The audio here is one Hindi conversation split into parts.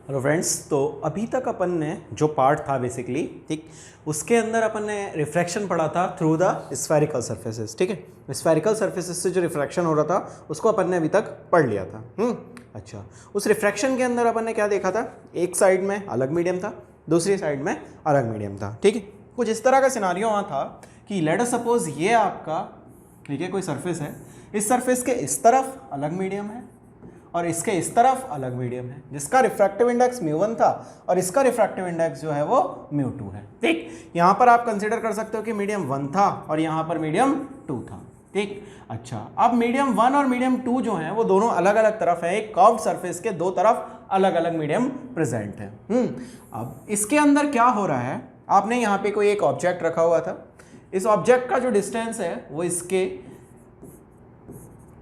हेलो फ्रेंड्स, तो अभी तक अपन ने जो पार्ट था बेसिकली, ठीक, उसके अंदर अपन ने रिफ्रैक्शन पढ़ा था थ्रू द स्फेरिकल सर्फेसेस। ठीक है, स्फेरिकल सर्फेसेस से जो रिफ्रैक्शन हो रहा था उसको अपन ने अभी तक पढ़ लिया था। अच्छा, उस रिफ्रैक्शन के अंदर अपन ने क्या देखा था? एक साइड में अलग मीडियम था, दूसरी साइड में अलग मीडियम था। ठीक है, कुछ इस तरह का सिनारियो वहाँ था कि लेट अस सपोज ये आपका, ठीक है, कोई सरफेस है, इस सरफेस के इस तरफ अलग मीडियम है और इसके इस तरफ अलग मीडियम है, जिसका रिफ्रैक्टिव इंडेक्स μ1 था और इसका रिफ्रैक्टिव इंडेक्स जो है वो μ2 है। ठीक, यहाँ पर आप कंसीडर कर सकते हो कि मीडियम 1 था और यहाँ पर मीडियम 2 था। ठीक, अच्छा, अब मीडियम 1 और मीडियम 2 जो हैं वो दोनों अलग अलग तरफ है, एक कर्व्ड सरफेस के दो तरफ अलग अलग मीडियम प्रेजेंट है। अब इसके अंदर क्या हो रहा है, आपने यहाँ पे कोई एक ऑब्जेक्ट रखा हुआ था, इस ऑब्जेक्ट का जो डिस्टेंस है वो इसके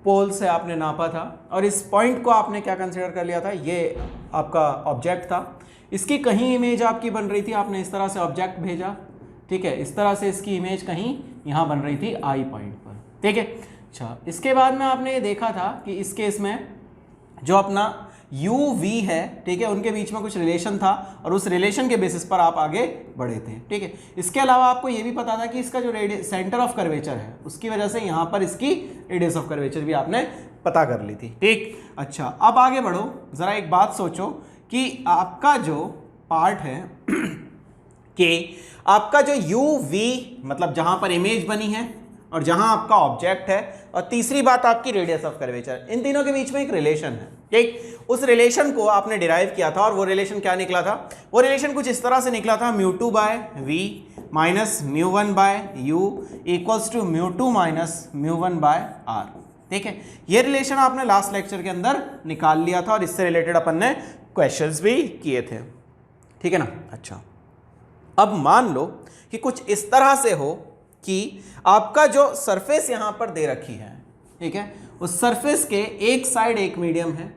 पोल से आपने नापा था और इस पॉइंट को आपने क्या कंसीडर कर लिया था, ये आपका ऑब्जेक्ट था। इसकी कहीं इमेज आपकी बन रही थी, आपने इस तरह से ऑब्जेक्ट भेजा, ठीक है, इस तरह से इसकी इमेज कहीं यहाँ बन रही थी आई पॉइंट पर। ठीक है, अच्छा, इसके बाद में आपने ये देखा था कि इस केस में जो अपना u v है, ठीक है, उनके बीच में कुछ रिलेशन था और उस रिलेशन के बेसिस पर आप आगे बढ़े थे। ठीक है, इसके अलावा आपको ये भी पता था कि इसका जो सेंटर ऑफ कर्वेचर है उसकी वजह से यहाँ पर इसकी रेडियस ऑफ कर्वेचर भी आपने पता कर ली थी। ठीक, अच्छा, अब आगे बढ़ो, जरा एक बात सोचो कि आपका जो पार्ट है कि आपका जो u v मतलब जहां पर इमेज बनी है और जहां आपका ऑब्जेक्ट है, और तीसरी बात आपकी रेडियस ऑफ कर्वेचर, इन तीनों के बीच में एक रिलेशन है। ठीक, उस रिलेशन को आपने डिराइव किया था और वो रिलेशन क्या निकला था? वो रिलेशन कुछ इस तरह से निकला था, μ2 by v minus μ1 by u equals to μ2 minus μ1 by r। ठीक है, ये रिलेशन आपने लास्ट लेक्चर के अंदर निकाल लिया था और इससे रिलेटेड अपन ने क्वेश्चंस भी किए थे। ठीक है ना? अच्छा, अब मान लो कि कुछ इस तरह से हो कि आपका जो सरफेस यहां पर दे रखी है, ठीक है, उस सरफेस के एक साइड एक मीडियम है,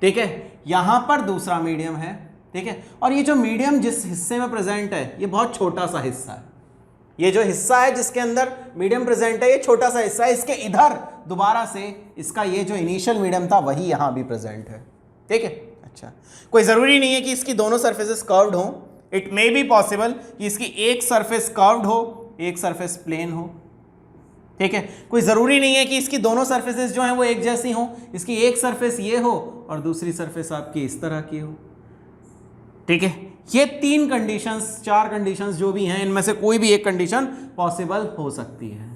ठीक है, यहां पर दूसरा मीडियम है, ठीक है, और ये जो मीडियम जिस हिस्से में प्रेजेंट है ये बहुत छोटा सा हिस्सा है। ये जो हिस्सा है जिसके अंदर मीडियम प्रेजेंट है ये छोटा सा हिस्सा है, इसके इधर दोबारा से इसका ये जो इनिशियल मीडियम था वही यहां भी प्रेजेंट है। ठीक है, अच्छा, कोई जरूरी नहीं है कि इसकी दोनों सरफेसेस कर्व्ड हो, इट मे बी पॉसिबल कि इसकी एक सरफेस कर्व्ड हो, एक सरफेस प्लेन हो। ठीक है, कोई जरूरी नहीं है कि इसकी दोनों सरफेसेस जो हैं वो एक जैसी हो, इसकी एक सरफेस ये हो और दूसरी सरफेस आपकी इस तरह की हो। ठीक है, ये तीन कंडीशंस, चार कंडीशंस जो भी हैं, इनमें से कोई भी एक कंडीशन पॉसिबल हो सकती है,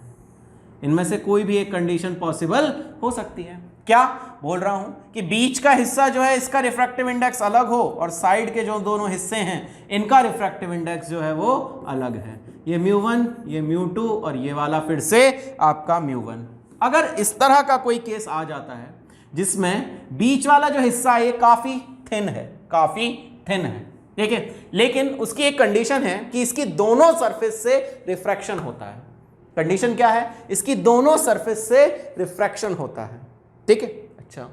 इनमें से कोई भी एक कंडीशन पॉसिबल हो सकती है। क्या बोल रहा हूं कि बीच का हिस्सा जो है इसका रिफ्रैक्टिव इंडेक्स अलग हो और साइड के जो दोनों हिस्से हैं इनका रिफ्रैक्टिव इंडेक्स जो है वो अलग है, ये μ1, ये μ2 और ये वाला फिर से आपका μ1। अगर इस तरह का कोई केस आ जाता है जिसमें बीच वाला जो हिस्सा है ये काफी थिन है, काफी थिन है, ठीक है, लेकिन उसकी एक कंडीशन है कि इसकी दोनों सरफेस से रिफ्रैक्शन होता है। कंडीशन क्या है? इसकी दोनों सरफेस से रिफ्रैक्शन होता है। ठीक है, अच्छा,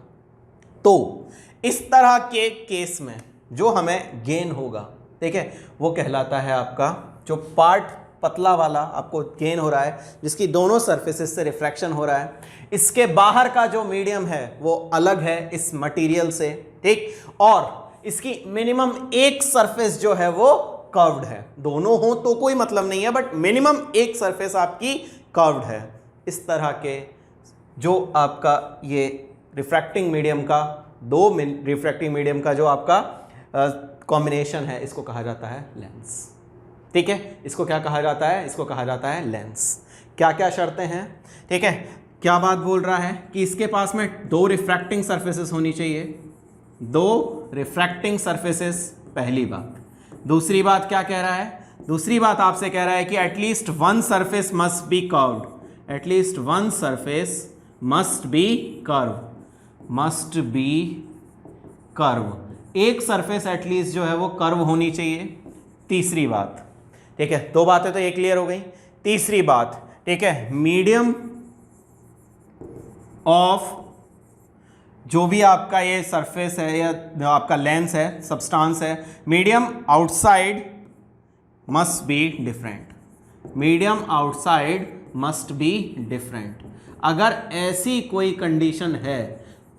तो इस तरह के केस में जो हमें गेन होगा, ठीक है, वो कहलाता है आपका जो पार्ट पतला वाला आपको गेन हो रहा है, जिसकी दोनों सरफेसेस से रिफ्रैक्शन हो रहा है, इसके बाहर का जो मीडियम है वो अलग है इस मटेरियल से, ठीक, और इसकी मिनिमम एक सरफेस जो है वो कर्व्ड है। दोनों हो तो कोई मतलब नहीं है, बट मिनिमम एक सरफेस आपकी कर्व्ड है। इस तरह के जो आपका ये रिफ्रैक्टिंग मीडियम का, दो रिफ्रैक्टिंग मीडियम का जो आपका कॉम्बिनेशन है, इसको कहा जाता है लेंस। ठीक है, इसको क्या कहा जाता है? इसको कहा जाता है लेंस। क्या क्या शर्तें हैं? ठीक है, क्या बात बोल रहा है कि इसके पास में दो रिफ्रैक्टिंग सरफेसेस होनी चाहिए, दो रिफ्रैक्टिंग सरफेसेस, पहली बात। दूसरी बात क्या कह रहा है? दूसरी बात आपसे कह रहा है कि at least one surface must be curved, at least one surface must be curve, must be curve, एक सरफेस एटलीस्ट जो है वो कर्व होनी चाहिए। तीसरी बात, ठीक है, दो बातें तो ये क्लियर हो गई। तीसरी बात, ठीक है, मीडियम ऑफ जो भी आपका ये सरफेस है या जो आपका लेंस है, सब्सटेंस है, medium outside must be different, medium outside must be different. अगर ऐसी कोई कंडीशन है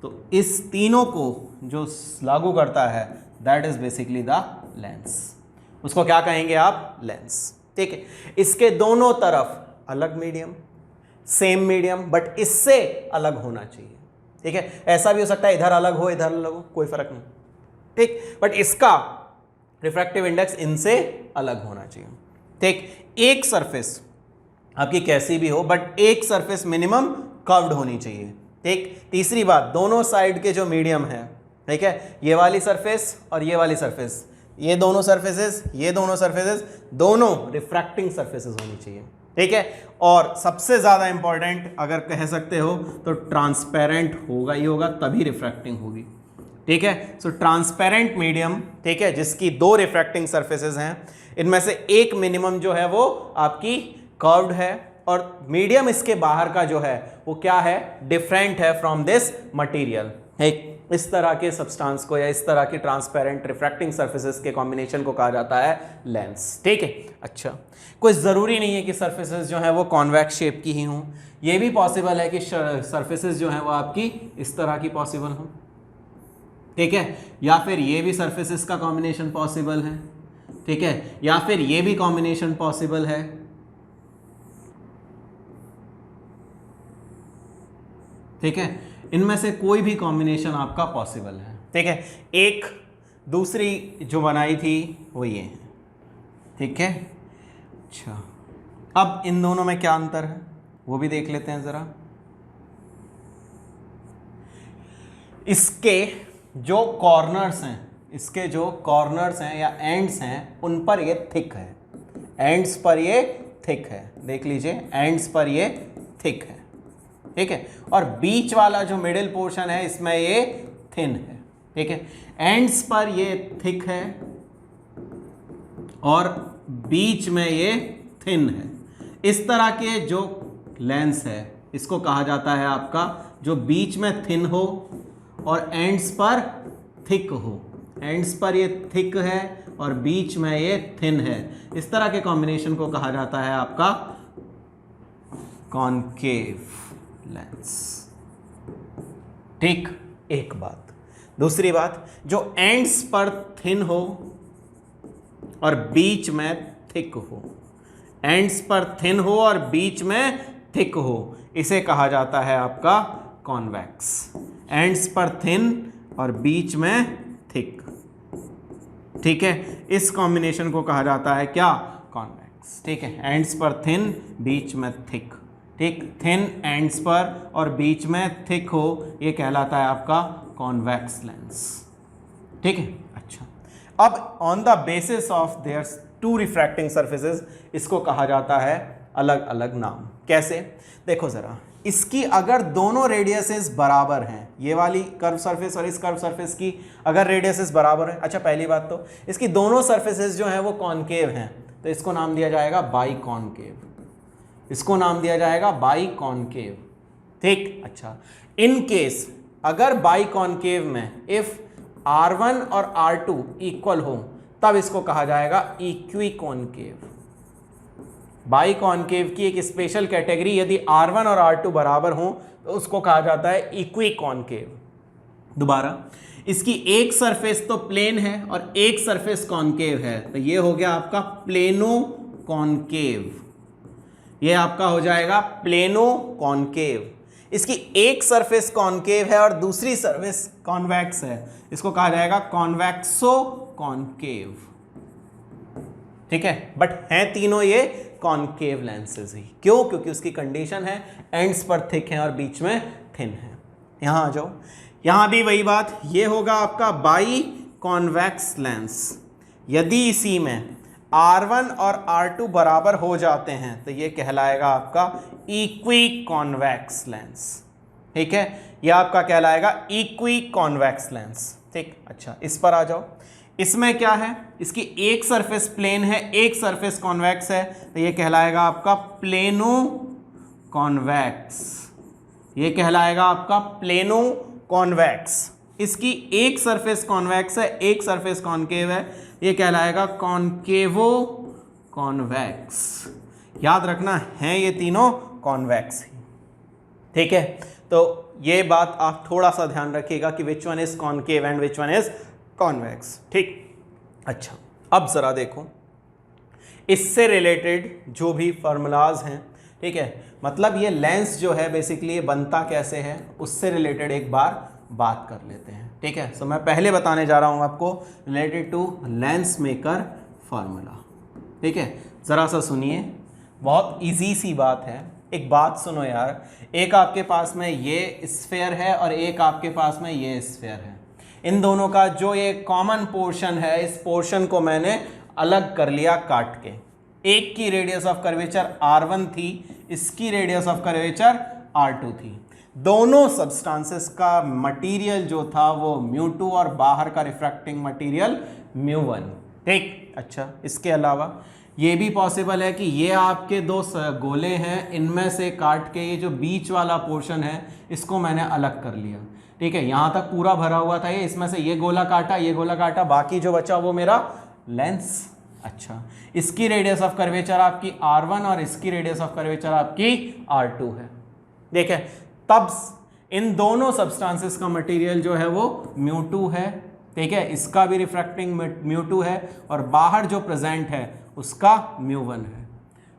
तो इस तीनों को जो लागू करता है that is basically the lens, उसको क्या कहेंगे आप, लेंस। ठीक है, इसके दोनों तरफ अलग मीडियम, सेम मीडियम, बट इससे अलग होना चाहिए। ठीक है, ऐसा भी हो सकता है इधर अलग हो इधर अलग हो, कोई फर्क नहीं। ठीक, बट इसका रिफ्रैक्टिव इंडेक्स इनसे अलग होना चाहिए। ठीक, एक सरफेस आपकी कैसी भी हो बट एक सरफेस मिनिमम कर्व्ड होनी चाहिए। ठीक, तीसरी बात, दोनों साइड के जो मीडियम है, ठीक है, ये वाली सरफेस और ये वाली सरफेस, ये दोनों सरफेसेस, ये दोनों सरफेसेस, दोनों रिफ्रैक्टिंग सरफेसेस होनी चाहिए। ठीक है, और सबसे ज्यादा इंपॉर्टेंट अगर कह सकते हो तो ट्रांसपेरेंट होगा ही होगा, तभी रिफ्रैक्टिंग होगी। ठीक है, सो ट्रांसपेरेंट मीडियम, ठीक है, जिसकी दो रिफ्रैक्टिंग सरफेसेस हैं, इनमें से एक मिनिमम जो है वो आपकी कर्व्ड है और मीडियम इसके बाहर का जो है वो क्या है, डिफरेंट है फ्रॉम दिस मटेरियल। इस तरह के सब्सटेंस को या इस तरह के ट्रांसपेरेंट रिफ्रैक्टिंग सरफेसेस के कॉम्बिनेशन को कहा जाता है लेंस। ठीक है, अच्छा, कोई ज़रूरी नहीं है कि सरफेसेस जो है वो कॉन्वेक्स शेप की ही हों, ये भी पॉसिबल है कि सरफेसेस जो है वो आपकी इस तरह की पॉसिबल हो। ठीक है, या फिर ये भी सरफेसेस का कॉम्बिनेशन पॉसिबल है। ठीक है, या फिर ये भी कॉम्बिनेशन पॉसिबल है। ठीक है, इनमें से कोई भी कॉम्बिनेशन आपका पॉसिबल है। ठीक है, एक दूसरी जो बनाई थी वो ये है। ठीक है, अच्छा, अब इन दोनों में क्या अंतर है वो भी देख लेते हैं जरा। इसके जो कॉर्नर्स हैं, इसके जो कॉर्नर्स हैं या एंड्स हैं, उन पर ये थिक है, एंड्स पर ये थिक है, देख लीजिए, एंड्स पर ये थिक है। ठीक है, और बीच वाला जो मिडिल पोर्शन है इसमें ये थिन है। ठीक है, एंड्स पर ये थिक है और बीच में ये थिन है। इस तरह के जो लेंस है इसको कहा जाता है आपका, जो बीच में थिन हो और एंड्स पर थिक हो, एंड्स पर ये थिक है और बीच में ये थिन है, इस तरह के कॉम्बिनेशन को कहा जाता है आपका कॉनकेव लेंस। ठीक, एक बात। दूसरी बात, जो एंड्स पर थिन हो और बीच में थिक हो, एंड्स पर थिन हो और बीच में थिक हो, इसे कहा जाता है आपका कॉन्वेक्स। एंड्स पर थिन और बीच में थिक। ठीक है, इस कॉम्बिनेशन को कहा जाता है क्या, कॉन्वेक्स। ठीक है, एंड्स पर थिन, बीच में थिक। ठीक, थिन एंड्स पर और बीच में थिक हो, ये कहलाता है आपका कॉन्वेक्स लेंस। ठीक है, अच्छा, अब on the basis of their two refracting surfaces इसको कहा जाता है अलग अलग नाम। कैसे, देखो जरा, इसकी अगर दोनों रेडियसेस बराबर हैं, ये वाली कर्व सरफेस और इस कर्व सरफेस की अगर रेडियसेस बराबर है, अच्छा, पहली बात तो इसकी दोनों सरफेसेस जो हैं वो कॉनकेव हैं, तो इसको नाम दिया जाएगा बाई कॉनकेव, इसको नाम दिया जाएगा बाई कॉनकेव। ठीक, अच्छा, इन केस अगर बाई कॉनकेव में इफ R1 और R2 इक्वल हो तब इसको कहा जाएगा इक्वी कॉनकेव। बाई कॉनकेव की एक स्पेशल कैटेगरी, यदि R1 और R2 बराबर हो तो उसको कहा जाता है इक्वी कॉनकेव। दोबारा, इसकी एक सरफेस तो प्लेन है और एक सरफेस कॉनकेव है, तो ये हो गया आपका प्लेनो कॉनकेव, ये आपका हो जाएगा प्लेनो कॉनकेव। इसकी एक सरफेस कॉनकेव है और दूसरी सरफेस कॉन्वेक्स है, इसको कहा जाएगा कॉन्वेक्सो कॉनकेव। ठीक है, बट हैं तीनों ये कॉनकेव लेंसेज ही। क्यों? क्योंकि उसकी कंडीशन है एंड्स पर थिक है और बीच में थिन है। यहां आ जाओ, यहां भी वही बात, ये होगा आपका बाई कॉन्वेक्स लेंस। यदि इसी में R1 और R2 बराबर हो जाते हैं तो ये कहलाएगा आपका इक्वी कॉन्वेक्स लेंस। ठीक है, यह आपका कहलाएगा इक्वी कॉन्वेक्स लेंस। ठीक, अच्छा, इस पर आ जाओ, इसमें क्या है, इसकी एक सरफेस प्लेन है, एक सरफेस कॉन्वेक्स है, तो ये कहलाएगा आपका प्लेनो कॉन्वेक्स, ये कहलाएगा आपका प्लेनो कॉन्वेक्स। इसकी एक सरफेस कॉन्वेक्स है, एक सरफेस कॉनकेव है, ये कहलाएगा कॉनकेवो कॉन्वेक्स। याद रखना है ये तीनों कॉन्वेक्स ही। ठीक है, तो ये बात आप थोड़ा सा ध्यान रखिएगा कि which one is concave and which one is convex, ठीक। अच्छा, अब जरा देखो इससे रिलेटेड जो भी फॉर्मूलाज हैं, ठीक है, मतलब ये लेंस जो है बेसिकली ये बनता कैसे है उससे रिलेटेड एक बार बात कर लेते हैं, ठीक है। सो मैं पहले बताने जा रहा हूं आपको related to lens maker formula, ठीक है। जरा सा सुनिए, बहुत इजी सी बात है। एक बात सुनो यार, एक आपके पास में ये स्फेयर है और एक आपके पास में ये स्फेयर है। इन दोनों का जो ये कॉमन पोर्शन है, इस पोर्शन को मैंने अलग कर लिया काट के। एक की रेडियस ऑफ कर्वेचर r1 थी, इसकी रेडियस ऑफ कर्वेचर r2 थी। दोनों सब्सटेंसेस का मटेरियल जो था वो μ2 और बाहर का रिफ्रैक्टिंग मटेरियल μ1, ठीक। अच्छा, इसके अलावा ये भी पॉसिबल है कि ये आपके दो गोले हैं, इनमें से काट के ये जो बीच वाला पोर्शन है इसको मैंने अलग कर लिया, ठीक है। यहाँ तक पूरा भरा हुआ था ये, इसमें से ये गोला काटा, ये गोला काटा, बाकी जो बचा वो मेरा लेंस। अच्छा, इसकी रेडियस ऑफ कर्वेचर आपकी r1 और इसकी रेडियस ऑफ कर्वेचर आपकी r2 है, ठीक है। तब इन दोनों सब्सटेंसेस का मटेरियल जो है वो μ2 है, ठीक है। इसका भी रिफ्रैक्टिंग μ2 है और बाहर जो प्रेजेंट है उसका μ1 है,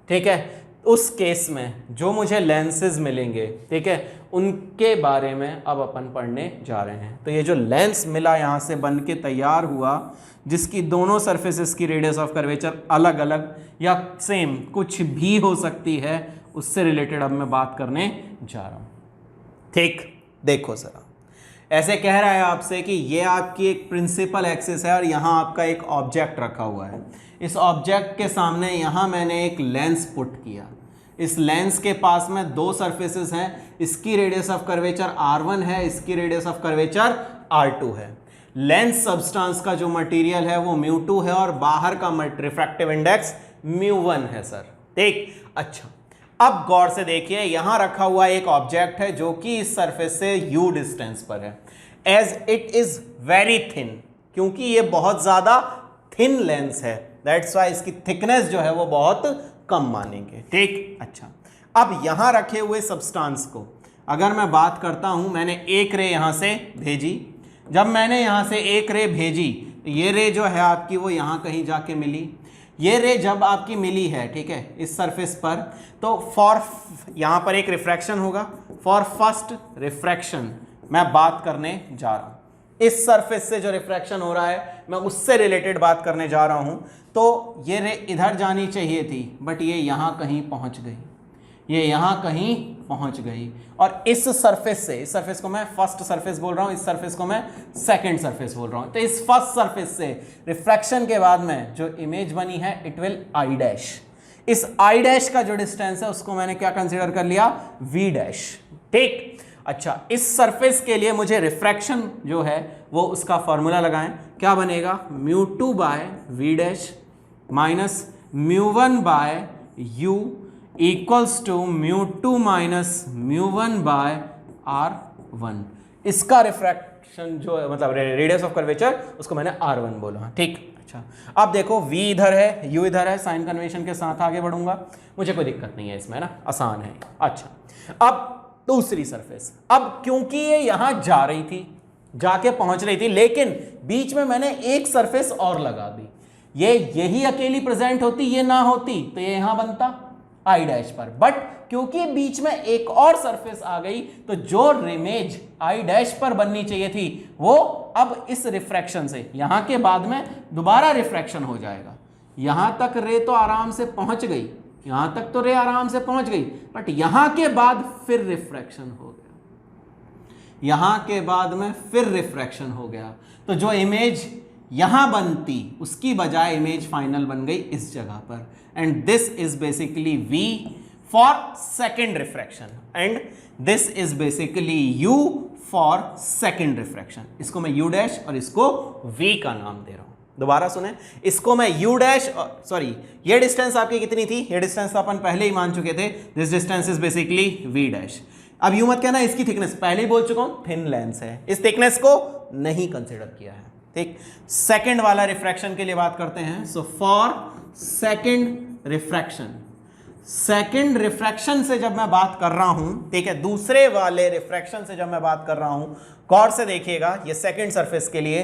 ठीक है। उस केस में जो मुझे लेंसेज मिलेंगे, ठीक है, उनके बारे में अब अपन पढ़ने जा रहे हैं। तो ये जो लेंस मिला यहाँ से बन के तैयार हुआ, जिसकी दोनों सरफेसेस की रेडियस ऑफ कर्वेचर अलग अलग या सेम कुछ भी हो सकती है, उससे रिलेटेड अब मैं बात करने जा रहा हूँ, ठीक। देखो जरा, ऐसे कह रहा है आपसे कि ये आपकी एक प्रिंसिपल एक्सिस है और यहाँ आपका एक ऑब्जेक्ट रखा हुआ है। इस ऑब्जेक्ट के सामने यहाँ मैंने एक लेंस पुट किया। इस लेंस के पास में दो सरफेसेस हैं, इसकी रेडियस ऑफ कर्वेचर r1 है, इसकी रेडियस ऑफ कर्वेचर r2 है। लेंस सब्सटेंस का जो मटेरियल है वो μ2 है और बाहर का रिफ्रैक्टिव इंडेक्स μ1 है सर, ठीक। अच्छा, अब गौर से देखिए, यहां रखा हुआ एक ऑब्जेक्ट है जो कि इस सरफेस से u डिस्टेंस पर है। As it is very thin, क्योंकि ये बहुत ज्यादा थिन लेंस है, दैट्स वाई इसकी थिकनेस जो है वो बहुत कम मानेंगे, ठीक। अच्छा, अब यहां रखे हुए सब्सटेंस को अगर मैं बात करता हूं, मैंने एक रे यहां से भेजी। जब मैंने यहां से एक रे भेजी, ये रे जो है आपकी वो यहां कहीं जाके मिली। ये रे जब आपकी मिली है, ठीक है, इस सरफेस पर, तो फॉर यहां पर एक रिफ्रैक्शन होगा। फॉर फर्स्ट रिफ्रैक्शन मैं बात करने जा रहा हूं। इस सरफेस से जो रिफ्रैक्शन हो रहा है मैं उससे रिलेटेड बात करने जा रहा हूं। तो ये रे इधर जानी चाहिए थी, बट ये यहां कहीं पहुंच गई, ये यहां कहीं पहुंच गई। और इस सरफेस से, इस सरफेस को मैं फर्स्ट सरफेस बोल रहा हूं, इस सरफेस को मैं सेकंड सरफेस बोल रहा हूं। तो इस फर्स्ट सरफेस से रिफ्रैक्शन के बाद में जो इमेज बनी है, इट विल आई डैश। इस आई डैश का जो डिस्टेंस है उसको मैंने क्या कंसीडर कर लिया, वी डैश, ठीक। अच्छा, इस सरफेस के लिए मुझे रिफ्रैक्शन जो है वो उसका फॉर्मूला लगाएं। क्या बनेगा, μ2 by v dash minus μ1 by u equals to μ2 minus μ1 by r1। इसका रिफ्रैक्शन जो है, मतलब रेडियस ऑफ कर्वेचर, उसको मैंने r1 बोला, ठीक। अच्छा, अब देखो v इधर है, u इधर है, साइन कन्वेंशन के साथ आगे बढ़ूंगा, मुझे कोई दिक्कत नहीं है इसमें, ना, आसान है। अच्छा, अब दूसरी सरफेस, अब क्योंकि ये यहां जा रही थी, जाके पहुंच रही थी, लेकिन बीच में मैंने एक सरफेस और लगा दी। ये यही अकेली प्रेजेंट होती, ये ना होती तो ये यहां बनता आई डैश पर, बट क्योंकि बीच में एक और सरफेस आ गई तो जो इमेज आई डैश पर बननी चाहिए थी वो अब इस रिफ्रैक्शन से यहां के बाद में दोबारा रिफ्रैक्शन हो जाएगा। यहां तक रे तो आराम से पहुंच गई, यहां तक तो रे आराम से पहुंच गई, बट यहां के बाद फिर रिफ्रैक्शन हो गया, यहां के बाद में फिर रिफ्रैक्शन हो गया। तो जो इमेज यहां बनती उसकी बजाय इमेज फाइनल बन गई इस जगह पर। And this is basically v for second refraction and this is basically u for second refraction. इसको मैं u डैश और इसको v का नाम दे रहा हूं। दोबारा सुने, इसको मैं u डैश, सॉरी, ये डिस्टेंस आपकी कितनी थी, ये डिस्टेंस तो अपन पहले ही मान चुके थे, this distance is basically v dash. अब यू मत कहना इसकी थिकनेस, पहले ही बोल चुका हूं थिन लेंस है, इस थिकनेस को नहीं कंसीडर किया है, ठीक। सेकंड वाला रिफ्रैक्शन के लिए बात करते हैं। So for second refraction second refraction से जब मैं बात कर रहा हूं, ठीक है, दूसरे वाले रिफ्रैक्शन से जब मैं बात कर रहा हूं, गौर से देखिएगा, ये सेकंड सरफेस के लिए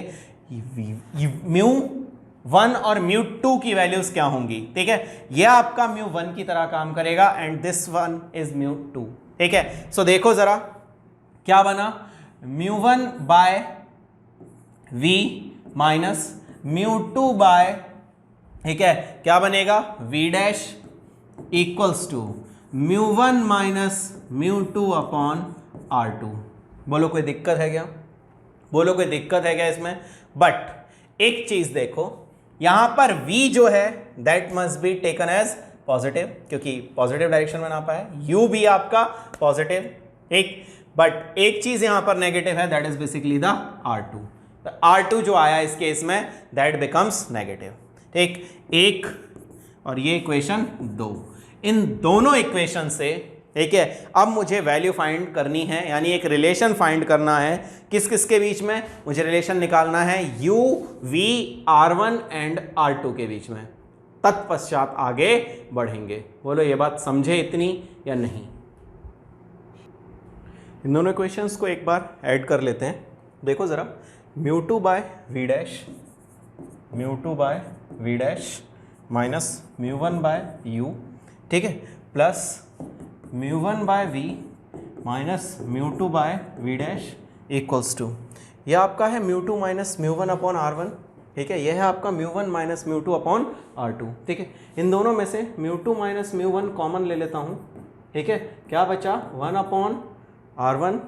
μ1 और μ2 की वैल्यूज क्या होंगी, ठीक है, ये आपका μ1 की तरह काम करेगा एंड दिस वन इज μ2, ठीक है। सो देखो जरा क्या बना, μ1 बाय v माइनस μ2 बाय, ठीक है, क्या बनेगा, v dash equals to μ1 minus μ2 upon r2। बोलो कोई दिक्कत है क्या, बोलो कोई दिक्कत है क्या इसमें। बट एक चीज देखो, यहां पर v जो है that must be taken as positive, क्योंकि पॉजिटिव डायरेक्शन में नापा है, u भी आपका पॉजिटिव, ठीक, बट एक चीज यहां पर नेगेटिव है, that is basically the r2। R2 जो आया इस केस में दैट बिकम्स नेगेटिव, ठीक, एक और ये इक्वेशन 2, इन दोनों इक्वेशन से, ठीक है, अब मुझे वैल्यू फाइंड करनी है, यानी एक रिलेशन फाइंड करना है, किस किस के बीच में मुझे रिलेशन निकालना है, u v r1 and r2 के बीच में, तत्पश्चात आगे बढ़ेंगे। बोलो ये बात समझे इतनी या नहीं। इन दोनों इक्वेशंस को एक बार ऐड कर लेते हैं, देखो जरा, μ2 by v dash, μ2 by v dash minus μ1 by u, ठीक है, plus μ1 by v minus μ2 by v dash equals to, यह आपका है μ2 माइनस μ1 अपॉन r1, ठीक है, यह है आपका μ1 माइनस μ2 अपॉन r2, ठीक है। इन दोनों में से μ2 माइनस μ1 कॉमन ले लेता हूँ, ठीक है, क्या बचा, 1 अपॉन r1,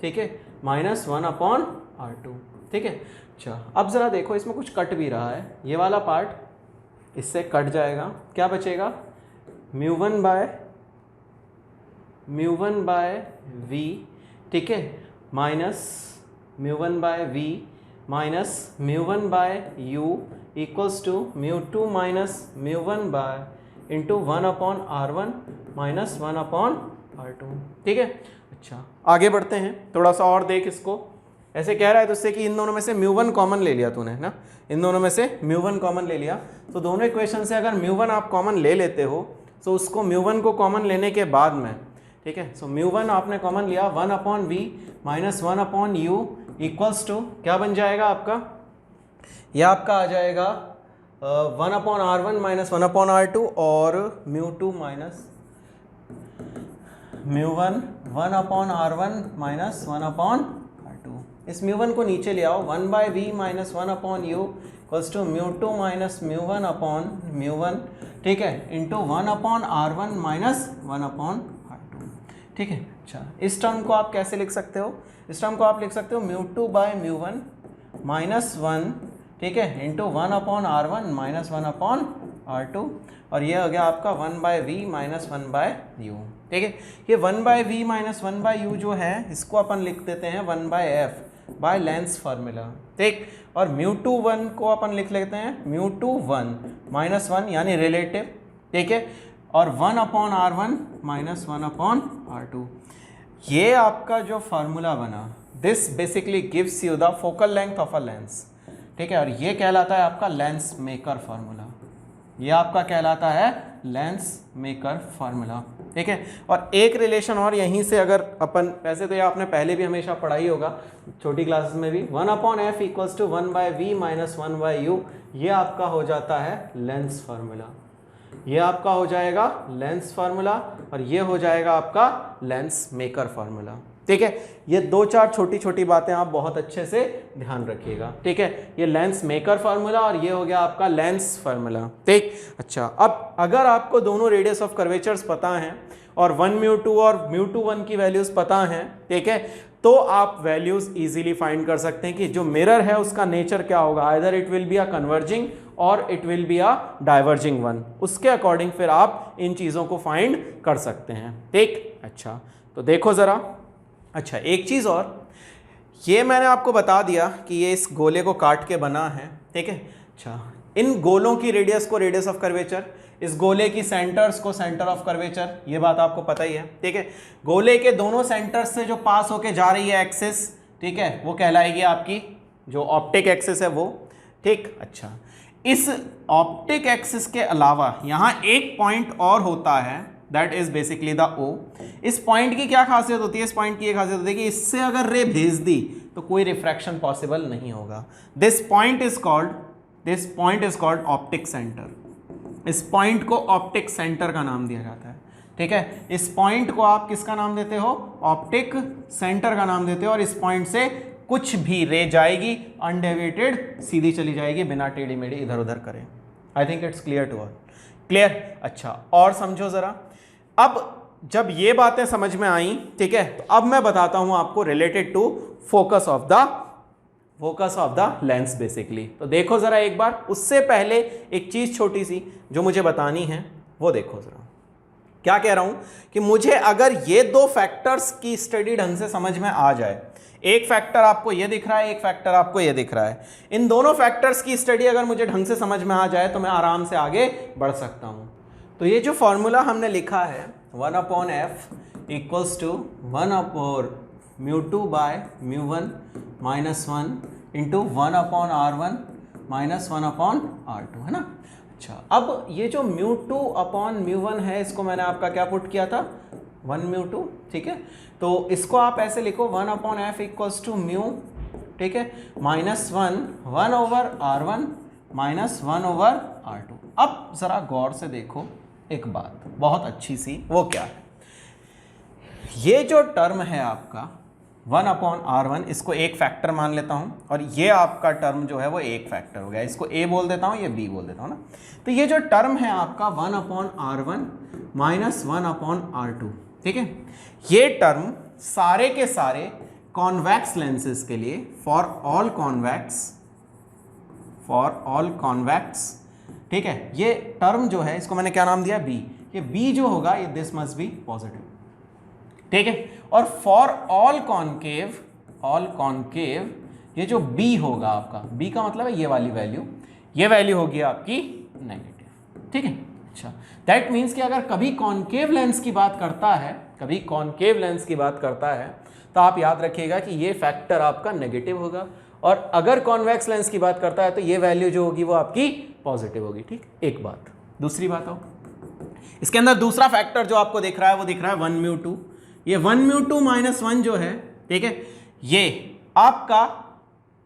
ठीक है, माइनस 1 अपॉन r2, ठीक है। अच्छा अब ज़रा देखो, इसमें कुछ कट भी रहा है, ये वाला पार्ट इससे कट जाएगा, क्या बचेगा, μ1 बाय v, ठीक है, minus μ1 by v minus μ1 by u equals to μ2 minus μ1 by into 1 upon r1 minus 1 upon r2, ठीक है। अच्छा आगे बढ़ते हैं, थोड़ा सा और देख इसको, ऐसे कह रहा है तुझसे कि इन दोनों में से μ1 कॉमन ले लिया तूने ना, इन दोनों में से μ1 कॉमन ले लिया, तो दोनों इक्वेशन से अगर μ1 आप कॉमन ले लेते हो तो उसको μ1 को कॉमन लेने के बाद में, ठीक है, सो μ1 आपने कॉमन लिया, 1 upon v minus 1 upon u equals to क्या बन जाएगा आपका, यह आपका आ जाएगा 1 upon r1 minus 1 upon r2 और μ2 minus μ1 1 upon r1 minus 1 upon r2, इस μ1 को नीचे ले आओ, 1 by v minus 1 upon u equals to μ2 minus μ1 upon μ1, ठीक है, into 1 upon r1 minus 1 upon r2, ठीक है। अच्छा इस टर्म को आप कैसे लिख सकते हो, इस टर्म को आप लिख सकते हो μ2 बाय μ1 माइनस 1, ठीक है, into 1 upon r1 minus 1 upon r2, और ये हो गया आपका 1 by v minus 1 by u, ठीक है। ये 1 by v minus 1 by u जो है इसको अपन लिख देते हैं 1 by f by lens formula, ठीक, और μ2 1 को अपन लिख लेते हैं μ2 1 माइनस 1 यानी रिलेटिव, ठीक है, और 1 upon r1 minus 1 upon r2, ये आपका जो फार्मूला बना, this basically gives you the focal length of a lens, ठीक है, और ये कहलाता है आपका लेंस मेकर फार्मूला, ये आपका कहलाता है लेंस मेकर फार्मूला, ठीक है। और एक रिलेशन और यहीं से अगर अपन, वैसे तो ये आपने पहले भी हमेशा पढ़ा ही होगा छोटी क्लासेस में भी, 1 upon f equals to 1 by v minus 1 by u, ये आपका हो जाता है लेंस फार्मूला, ये आपका हो जाएगा लेंस फार्मूला, और ये हो जाएगा आपका लेंस मेकर फार्मूला, ठीक है। ये दो चार छोटी छोटी बातें आप बहुत अच्छे से ध्यान रखिएगा, ठीक है, ये लेंस मेकर फार्मूला और ये हो गया आपका लेंस फार्मूला, ठीक। अच्छा अब अगर आपको दोनों रेडियस ऑफ कर्वेचर्स पता हैं और 1 μ2 और μ2 1 की वैल्यूज पता हैं, ठीक है, तो आप वैल्यूज इजीली फाइंड कर सकते हैं कि जो मिरर है उसका नेचर क्या होगा, either it will be a converging और it will be a diverging one, उसके अकॉर्डिंग फिर आप इन चीज़ों को फाइंड कर सकते हैं, ठीक। अच्छा तो देखो ज़रा, अच्छा एक चीज़ और, ये मैंने आपको बता दिया कि ये इस गोले को काट के बना है, ठीक है। अच्छा इन गोलों की रेडियस को रेडियस ऑफ कर्वेचर, इस गोले की सेंटर्स को सेंटर ऑफ कर्वेचर, ये बात आपको पता ही है, ठीक है। गोले के दोनों सेंटर्स से जो पास होके जा रही है एक्सिस, ठीक है, वो कहलाएगी आपकी जो ऑप्टिक एक्सिस है वो, ठीक। अच्छा इस ऑप्टिक एक्सिस के अलावा यहाँ एक पॉइंट और होता है, that is basically the O। इस पॉइंट की क्या खासियत होती है? इस पॉइंट की एक खासियत होती है कि इससे अगर रे भेज दी तो कोई रिफ्रैक्शन पॉसिबल नहीं होगा। This point is called optic centre. इस पॉइंट को ऑप्टिक सेंटर का नाम दिया जाता है, ठीक है। इस पॉइंट को आप किसका नाम देते हो? ऑप्टिक सेंटर का नाम देते हो। और इस पॉइंट से कुछ भी रे जाएगी अनडेविएटेड, सीधी चली जाएगी बिना टेढ़ी मेढ़ी इधर उधर करे। I think it's clear to all. Clear? अच्छा, और समझो जरा। अब जब ये बातें समझ में आई, ठीक है, तो अब मैं बताता हूं आपको related to focus of the lens basically. तो देखो जरा एक बार, उससे पहले एक चीज छोटी सी जो मुझे बतानी है वो देखो जरा। क्या कह रहा हूं कि मुझे अगर ये दो फैक्टर्स की स्टडी ढंग से समझ में आ जाए, एक फैक्टर आपको ये दिख रहा है, एक फैक्टर आपको ये दिख रहा है, इन दोनों फैक्टर्स की स्टडी अगर मुझे ढंग से समझ में आ जाए तो मैं आराम से आगे बढ़ सकता हूं। तो ये जो फॉर्मूला हमने लिखा है 1/f equals to 1/μ2 by μ1 minus 1 into 1/r1 minus 1/r2, है ना। अच्छा, अब ये जो μ2/μ1 है, इसको मैंने आपका क्या पुट किया था? 1/μ2, ठीक है। तो इसको आप ऐसे लिखो 1/f इक्वल्स टू μ, ठीक है, माइनस 1/r1 माइनस 1/r2। अब जरा गौर से देखो एक बात बहुत अच्छी सी, वो क्या है? ये जो टर्म है आपका 1/r1, इसको एक फैक्टर मान लेता हूं, और ये आपका टर्म जो है वो एक फैक्टर हो गया। इसको a बोल देता हूं, ये b बोल देता हूं ना। तो ये जो टर्म है आपका 1/r1 माइनस 1/r2, ठीक है, ये टर्म सारे के सारे कॉन्वेक्स लेंसेज के लिए, फॉर ऑल कॉन्वेक्स, ठीक है, ये टर्म जो है इसको मैंने क्या नाम दिया? b। ये b जो होगा ये दिस मस्ट बी पॉजिटिव, ठीक है। और फॉर ऑल कॉन्केव ये जो b होगा आपका, b का मतलब है ये वाली वैल्यू, ये वैल्यू होगी आपकी नेगेटिव, ठीक है। अच्छा, दैट मीन्स कि अगर कभी कॉन्केव लेंस की बात करता है, तो आप याद रखिएगा कि ये फैक्टर आपका नेगेटिव होगा, और अगर कॉन्वेक्स लेंस की बात करता है तो ये वैल्यू जो होगी वो आपकी पॉजिटिव होगी, ठीक। एक बात। दूसरी बात हो, इसके अंदर दूसरा फैक्टर जो आपको दिख रहा है वो दिख रहा है 1/μ2। ये 1/μ2 माइनस 1 जो है, ठीक है, ये आपका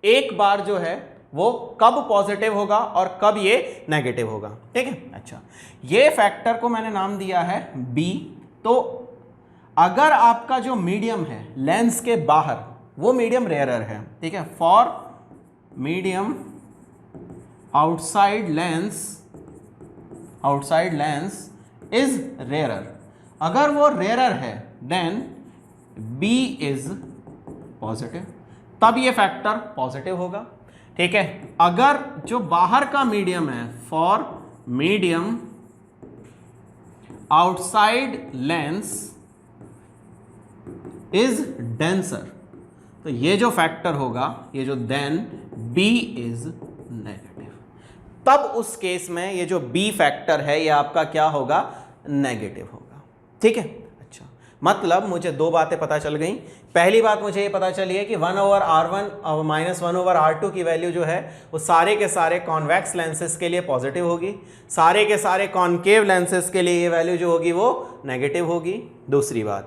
एक बार जो है वो कब पॉजिटिव होगा और कब ये नेगेटिव होगा, ठीक है। अच्छा, ये फैक्टर को मैंने नाम दिया है b। तो अगर आपका जो मीडियम है लेंस के बाहर, वो मीडियम रेयरर है, ठीक है, for medium outside lens is rarer, अगर वो रेयरर है देन b इज पॉजिटिव, तब ये फैक्टर पॉजिटिव होगा, ठीक है। अगर जो बाहर का मीडियम है, for medium outside lens is denser, तो ये जो फैक्टर होगा, ये जो देन b इज नेगेटिव, तब उस केस में ये जो b फैक्टर है ये आपका क्या होगा? नेगेटिव होगा, ठीक है। अच्छा, मतलब मुझे दो बातें पता चल गई। पहली बात मुझे ये पता चली है कि 1/r1 और माइनस 1/r2 की वैल्यू जो है वो सारे के सारे कॉन्वेक्स लेंसेज के लिए पॉजिटिव होगी, सारे के सारे कॉन्केव लेंसेज के लिए ये वैल्यू जो होगी वो नेगेटिव होगी। दूसरी बात,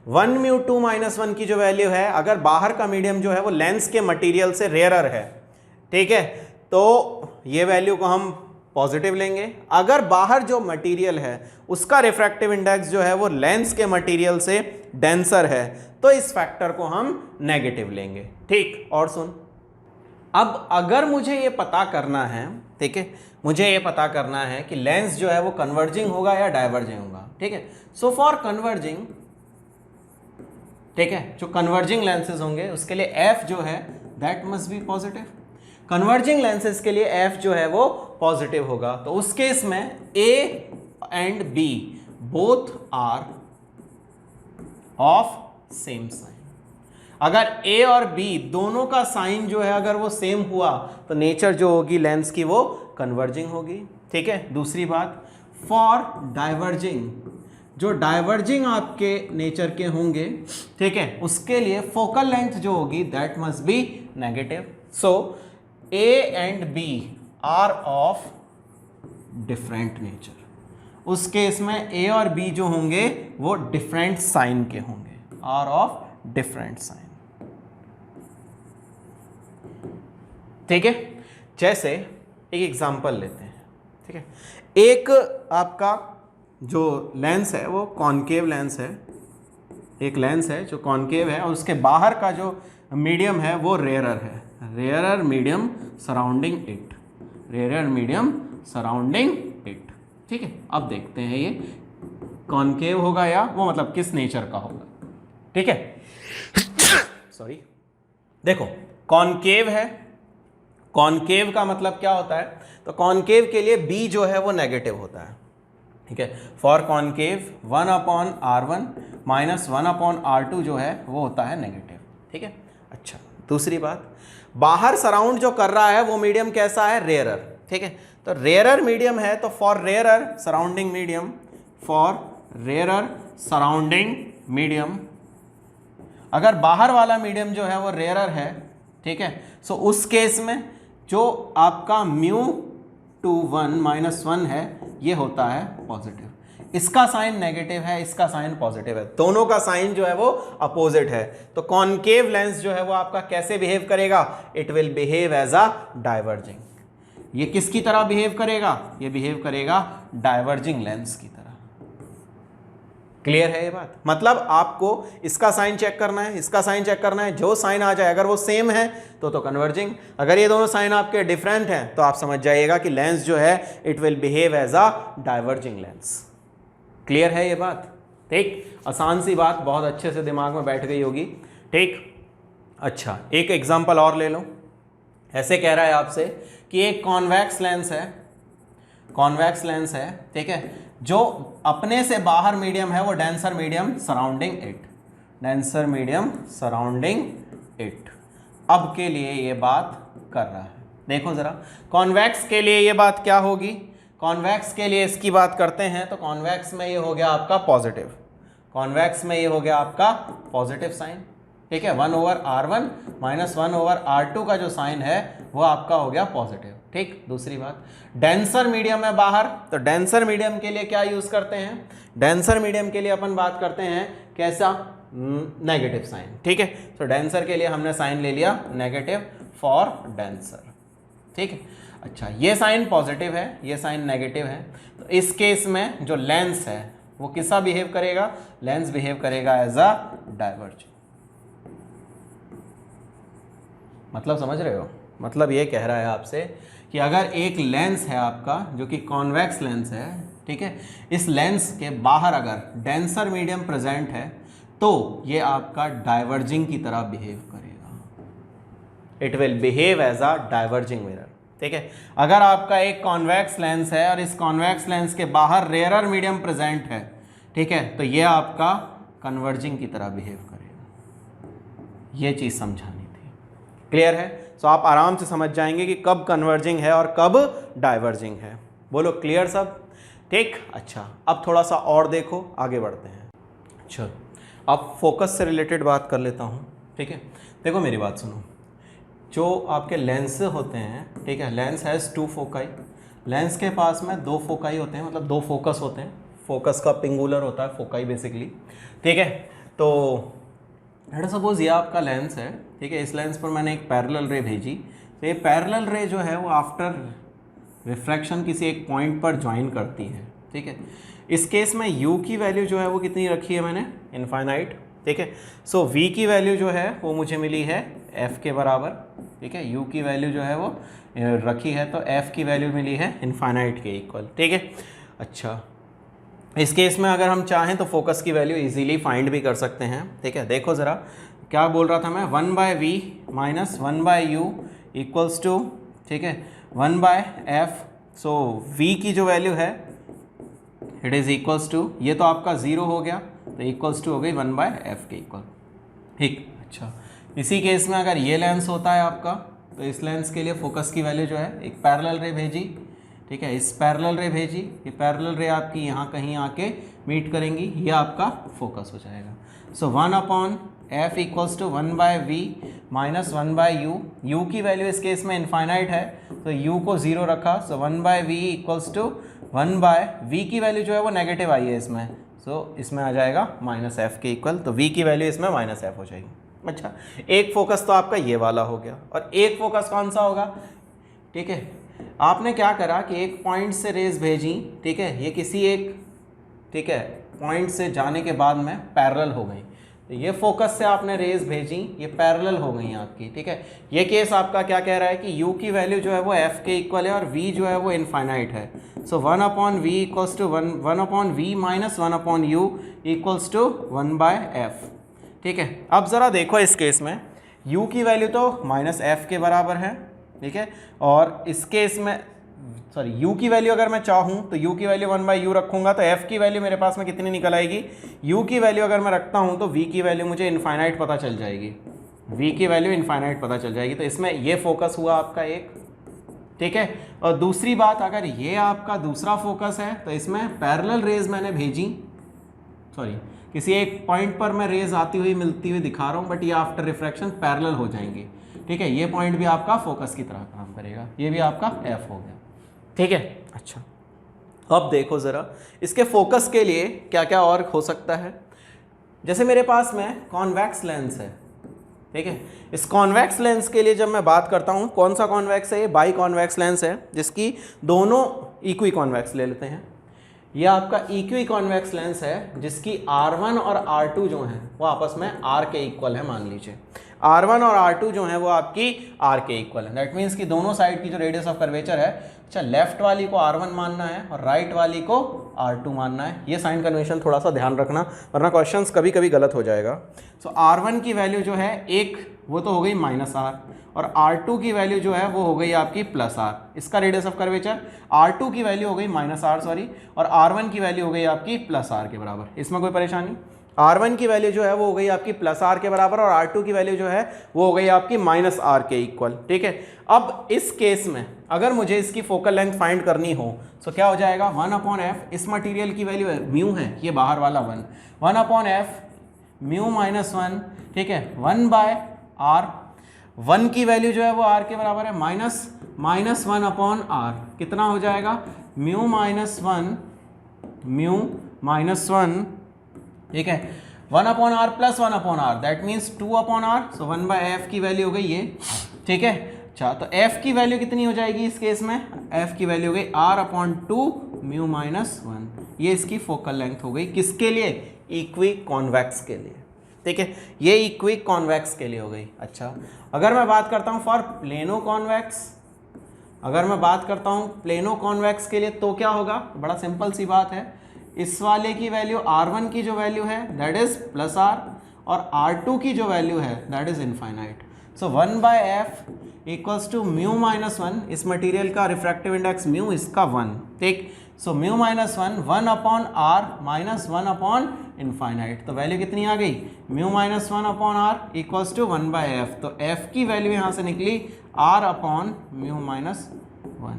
1/μ2 माइनस 1 की जो वैल्यू है, अगर बाहर का मीडियम जो है वो लेंस के मटीरियल से रेयरर है, ठीक है, तो ये वैल्यू को हम पॉजिटिव लेंगे। अगर बाहर जो मटेरियल है उसका रिफ्रैक्टिव इंडेक्स जो है वो लेंस के मटेरियल से डेंसर है, तो इस फैक्टर को हम नेगेटिव लेंगे, ठीक। और सुन, अब अगर मुझे ये पता करना है, ठीक है, मुझे ये पता करना है कि लेंस जो है वो कन्वर्जिंग होगा या डाइवर्जिंग होगा, ठीक है। सो फॉर कन्वर्जिंग, ठीक है, जो कन्वर्जिंग लेंसेज होंगे उसके लिए f जो है that must B positive. Converging lenses के लिए f जो है वो पॉजिटिव होगा, तो उस केस में a and b both are of same sign. अगर a और b दोनों का साइन जो है अगर वो सेम हुआ तो नेचर जो होगी लेंस की वो कन्वर्जिंग होगी, ठीक है। दूसरी बात, फॉर डाइवर्जिंग, जो डाइवर्जिंग आपके नेचर के होंगे, ठीक है, उसके लिए फोकल लेंथ जो होगी that must be negative. So a and b are of different nature. उस केस में ए और बी जो होंगे वो डिफरेंट साइन के होंगे, आर ऑफ डिफरेंट साइन। ठीक है, जैसे एक एग्जांपल लेते हैं। ठीक है, एक आपका जो लेंस है वो कॉनकेव लेंस है, एक लेंस है जो कॉनकेव है और उसके बाहर का जो मीडियम है वो रेयरर है, rarer medium surrounding it, rarer medium surrounding it. ठीक है, अब देखते हैं ये कॉनकेव होगा या वो मतलब किस नेचर का होगा। ठीक है, सॉरी, देखो कॉनकेव है, कॉनकेव का मतलब क्या होता है, तो कॉनकेव के लिए b जो है वो नेगेटिव होता है। ठीक है, for concave 1/r1 minus 1/r2 जो है वो होता है नेगेटिव। ठीक है, अच्छा दूसरी बात, बाहर सराउंड जो कर रहा है वो मीडियम कैसा है, रेयरर। ठीक है, तो रेयरर मीडियम है तो for rarer surrounding medium, for rarer surrounding medium, अगर बाहर वाला मीडियम जो है वो रेयरर है, ठीक है, सो उस केस में जो आपका μ(1 - 1) है ये होता है पॉजिटिव। इसका साइन नेगेटिव है, इसका साइन पॉजिटिव है, दोनों का साइन जो है वो अपोजिट है। तो कॉनकेव लेंस जो है वो आपका कैसे बिहेव करेगा, it will behave as a diverging. ये किसकी तरह बिहेव करेगा, ये बिहेव करेगा डाइवर्जिंग लेंस की तरह। क्लियर है ये बात, मतलब आपको इसका साइन चेक करना है, इसका साइन चेक करना है, जो साइन आ जाए अगर वो सेम है तो कन्वर्जिंग, अगर ये दोनों साइन आपके डिफरेंट हैं तो आप समझ जाइएगा कि लेंस जो है it will behave as a diverging lens. Clear है ये बात, ठीक, आसान सी बात, बहुत अच्छे से दिमाग में बैठ गई होगी। ठीक, अच्छा एक एग्जांपल और ले लो। ऐसे कह रहा है आपसे कि एक कॉन्वेक्स लेंस है, कॉन्वेक्स लेंस है, ठीक है, जो अपने से बाहर मीडियम है वो denser medium surrounding it, denser medium surrounding it. अब के लिए ये बात कर रहा है, देखो जरा, कॉन्वेक्स के लिए ये बात क्या होगी, कॉन्वेक्स के लिए इसकी बात करते हैं तो कॉन्वेक्स में ये हो गया आपका पॉजिटिव, कॉन्वेक्स में ये हो गया आपका पॉजिटिव साइन। ठीक है, 1/r1 माइनस 1/r2 का जो साइन है वो आपका हो गया पॉजिटिव। ठीक, दूसरी बात, डेंसर मीडियम है बाहर, तो डेंसर मीडियम के लिए क्या यूज करते हैं, डेंसर मीडियम के लिए अपन बात करते हैं कैसा, नेगेटिव साइन। ठीक है, तो डेंसर के लिए हमने साइन ले लिया नेगेटिव फॉर डेंसर। ठीक है, अच्छा ये साइन पॉजिटिव है, ये साइन नेगेटिव है, तो इस केस में जो लेंस है वो किसा बिहेव करेगा, लेंस बिहेव करेगा एज अ डाइवर्जिंग। मतलब समझ रहे हो, मतलब ये कह रहा है आपसे कि अगर एक लेंस है आपका जो कि कॉन्वेक्स लेंस है, ठीक है, इस लेंस के बाहर अगर डेंसर मीडियम प्रेजेंट है तो ये आपका डाइवर्जिंग की तरह बिहेव करेगा, it will behave as a diverging mirror. ठीक है, अगर आपका एक कॉन्वेक्स लेंस है और इस कॉन्वेक्स लेंस के बाहर रेयरर मीडियम प्रेजेंट है, ठीक है, तो ये आपका कन्वर्जिंग की तरह बिहेव करेगा। ये चीज़ समझानी थी, क्लियर है, सो आप आराम से समझ जाएंगे कि कब कन्वर्जिंग है और कब डाइवर्जिंग है। बोलो क्लियर सब, ठीक। अच्छा अब थोड़ा सा और देखो, आगे बढ़ते हैं। चलो अब फोकस से रिलेटेड बात कर लेता हूँ, ठीक है। देखो मेरी बात सुनो, जो आपके लेंस होते हैं, ठीक है, लेंस हैज़ 2 फोकाई, लेंस के पास में 2 फोकाई होते हैं, मतलब 2 फोकस होते हैं, फोकस का पिंगुलर होता है फोकाई बेसिकली, ठीक है। तो लेट्स सपोज ये आपका लेंस है, ठीक है, इस लेंस पर मैंने एक पैरेलल रे भेजी, तो ये पैरेलल रे जो है वो आफ्टर रिफ्रैक्शन किसी एक पॉइंट पर ज्वाइन करती है, ठीक है। इस केस में u की वैल्यू जो है वो कितनी रखी है मैंने, इनफाइनाइट, ठीक है। सो v की वैल्यू जो है वो मुझे मिली है f के बराबर, ठीक है। u की वैल्यू जो है वो रखी है तो f की वैल्यू मिली है इनफाइनाइट के इक्वल, ठीक है। अच्छा इस केस में अगर हम चाहें तो फोकस की वैल्यू इजीली फाइंड भी कर सकते हैं, ठीक है। देखो ज़रा क्या बोल रहा था मैं, 1/v minus 1/u equals to, ठीक है, 1/f। सो v की जो वैल्यू है इट इज़ इक्वल्स टू, ये तो आपका 0 हो गया तो इक्वल्स टू हो गई 1/f के इक्वल, ठीक। अच्छा इसी केस में अगर ये लेंस होता है आपका, तो इस लेंस के लिए फोकस की वैल्यू जो है, एक पैरेलल रे भेजी, ठीक है, इस पैरेलल रे भेजी, ये पैरेलल रे आपकी यहाँ कहीं आके मीट करेंगी, ये आपका फोकस हो जाएगा। So 1/f f equals to 1/v minus 1/u, u की वैल्यू इस केस में इनफाइनाइट है तो u को 0 रखा, सो 1/v इक्वल्स टू 1/v की वैल्यू जो है वो नेगेटिव आई है इसमें, सो इसमें आ जाएगा माइनस एफ के इक्वल, तो v की वैल्यू इसमें माइनस एफ हो जाएगी। अच्छा, एक फोकस तो आपका ये वाला हो गया, और एक फोकस कौन सा होगा, ठीक है, आपने क्या करा कि एक पॉइंट से रेज भेजी, ठीक है, ये किसी एक, ठीक है, पॉइंट से जाने के बाद में पैरेलल हो गई, तो ये फोकस से आपने रेज भेजी, ये पैरेलल हो गई आपकी, ठीक है। ये केस आपका क्या कह रहा है कि u की वैल्यू जो है वो f के इक्वल है और v जो है वो इनफाइनाइट है, so 1/v equals to 1/v minus 1/u equals to 1/f, ठीक है। अब ज़रा देखो इस केस में u की वैल्यू तो माइनस एफ के बराबर है, ठीक है, और इस केस में सॉरी u की वैल्यू अगर मैं चाहूँ तो u की वैल्यू 1/u रखूँगा तो f की वैल्यू मेरे पास में कितनी निकल आएगी, u की वैल्यू अगर मैं रखता हूँ तो v की वैल्यू मुझे इनफाइनाइट पता चल जाएगी, v की वैल्यू इनफाइनाइट पता चल जाएगी, तो इसमें ये फोकस हुआ आपका एक, ठीक है। और दूसरी बात, अगर ये आपका दूसरा फोकस है तो इसमें पैरेलल रेज मैंने भेजी, सॉरी किसी एक पॉइंट पर मैं रेज आती हुई मिलती हुई दिखा रहा हूँ, बट ये आफ्टर रिफ्रैक्शन पैरेलल हो जाएंगे, ठीक है, ये पॉइंट भी आपका फोकस की तरह काम करेगा, ये भी आपका एफ हो गया, ठीक है। अच्छा, अब देखो ज़रा इसके फोकस के लिए क्या क्या और हो सकता है, जैसे मेरे पास में कॉन्वेक्स लेंस है, ठीक है, इस कॉन्वेक्स लेंस के लिए जब मैं बात करता हूँ, कौन सा कॉन्वेक्स है, ये बाई कॉन्वेक्स लेंस है जिसकी दोनों इक्वी कॉन्वेक्स ले लेते हैं, यह आपका इक्वी कॉन्वेक्स लेंस है जिसकी R1 और R2 जो हैं वो आपस में R के इक्वल है, मान लीजिए R1 और R2 जो हैं वो आपकी R के इक्वल है, दैट मीन्स कि दोनों साइड की जो रेडियस ऑफ कर्वेचर है, अच्छा लेफ्ट वाली को R1 मानना है और राइट वाली को R2 मानना है, ये साइन कन्वेंशन थोड़ा सा ध्यान रखना वरना क्वेश्चंस कभी कभी गलत हो जाएगा। सो R1 की वैल्यू जो है एक वो तो हो गई माइनस R, और R2 की वैल्यू जो है वो हो गई आपकी प्लस R, इसका रेडियस ऑफ कर्वेचर R2 की वैल्यू हो गई माइनस R सॉरी, और R1 की वैल्यू हो गई आपकी प्लस R के बराबर, इसमें कोई परेशानी, R1 की वैल्यू जो है वो हो गई आपकी प्लस R के बराबर और R2 की वैल्यू जो है वो हो गई आपकी माइनस R के इक्वल, ठीक है। अब इस केस में अगर मुझे इसकी फोकल लेंथ फाइंड करनी हो तो क्या हो जाएगा, 1/f, इस मटेरियल की वैल्यू है म्यू है, ये बाहर वाला 1/f म्यू माइनस 1, ठीक है, 1/r, 1 की वैल्यू जो है वो r के बराबर है, माइनस 1/r, कितना हो जाएगा, म्यू माइनस 1, ठीक है, 1/r plus 1/r, that means 2/r, so 1/f की वैल्यू हो गई ये, ठीक है। अच्छा, तो f की वैल्यू कितनी हो जाएगी इस केस में, f की वैल्यू हो गई r/2 म्यू माइनस 1, ये इसकी फोकल लेंथ हो गई, किसके लिए, इक्वी कॉन्वेक्स के लिए, ठीक है, ये इक्वी कॉन्वेक्स के लिए हो गई। अच्छा, अगर मैं बात करता हूँ फॉर प्लेनो कॉन्वेक्स, अगर मैं बात करता हूँ प्लेनो कॉन्वेक्स के लिए तो क्या होगा, बड़ा सिंपल सी बात है, इस वाले की वैल्यू R1 की जो वैल्यू है दैट इज प्लस R, और R2 की जो वैल्यू है that is infinite, so 1/f equals to mu minus 1, इस मटेरियल का रिफ्रैक्टिव इंडेक्स म्यू, इसका 1, ठीक, so mu minus 1/r minus 1 infinite, तो वैल्यू कितनी आ गई, mu minus 1/r equals to 1/f, तो f की वैल्यू यहाँ से निकली r/म्यू माइनस 1,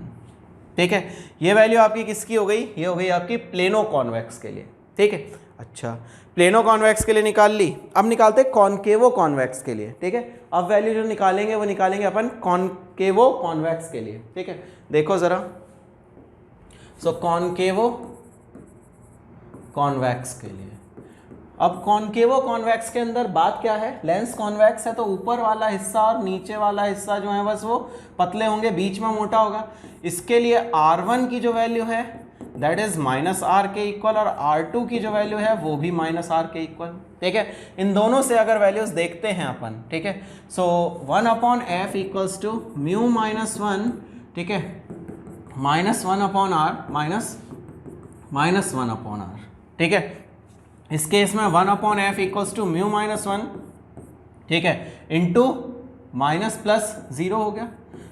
ठीक है, ये वैल्यू आपकी किसकी हो गई, ये हो गई आपकी प्लेनो कॉन्वेक्स के लिए, ठीक है। अच्छा, प्लेनो कॉन्वेक्स के लिए निकाल ली, अब निकालते हैं कॉनकेवो कॉन्वेक्स के लिए, ठीक है, अब वैल्यू जो निकालेंगे वो निकालेंगे अपन कॉनकेवो कॉन्वेक्स के लिए, ठीक है। देखो जरा, सो कॉनकेवो कॉन्वेक्स के लिए, अब कॉनकेवो कॉन्वेक्स के अंदर बात क्या है, लेंस कॉन्वेक्स है तो ऊपर वाला हिस्सा और नीचे वाला हिस्सा जो है बस वो पतले होंगे, बीच में मोटा होगा, इसके लिए R1 की जो वैल्यू है दैट इज माइनस R के इक्वल, और R2 की जो वैल्यू है वो भी माइनस R के इक्वल, ठीक है। इन दोनों से अगर वैल्यूज देखते हैं अपन, ठीक है, so 1/f equals to mu minus 1, ठीक है, माइनस 1/r माइनस 1/r, ठीक है, इस केस में 1/f equals to mu minus 1, ठीक है, इंटू माइनस प्लस 0 हो गया,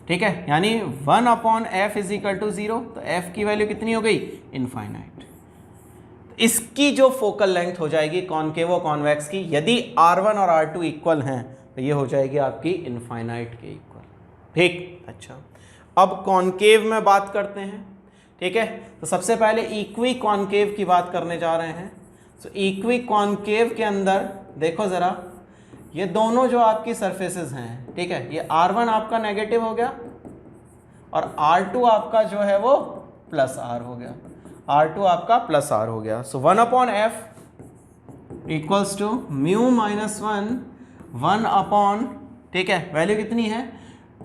ठीक है, यानी 1/f इज इक्वल टू 0, तो f की वैल्यू कितनी हो गई, इनफाइनाइट, इसकी जो फोकल लेंथ हो जाएगी कॉनकेवो कॉन्वेक्स की, यदि R1 और R2 इक्वल हैं तो ये हो जाएगी आपकी इनफाइनाइट के इक्वल, ठीक। अच्छा, अब कॉनकेव में बात करते हैं, ठीक है, तो सबसे पहले इक्वी कॉनकेव की बात करने जा रहे हैं। सो इक्वी कॉनकेव के अंदर देखो ज़रा, ये दोनों जो आपकी सरफेसेस हैं, ठीक है, ये R1 आपका नेगेटिव हो गया और R2 आपका जो है वो प्लस R हो गया, R2 आपका प्लस R हो गया। So 1/f equals to mu minus 1 upon, ठीक है, वैल्यू कितनी है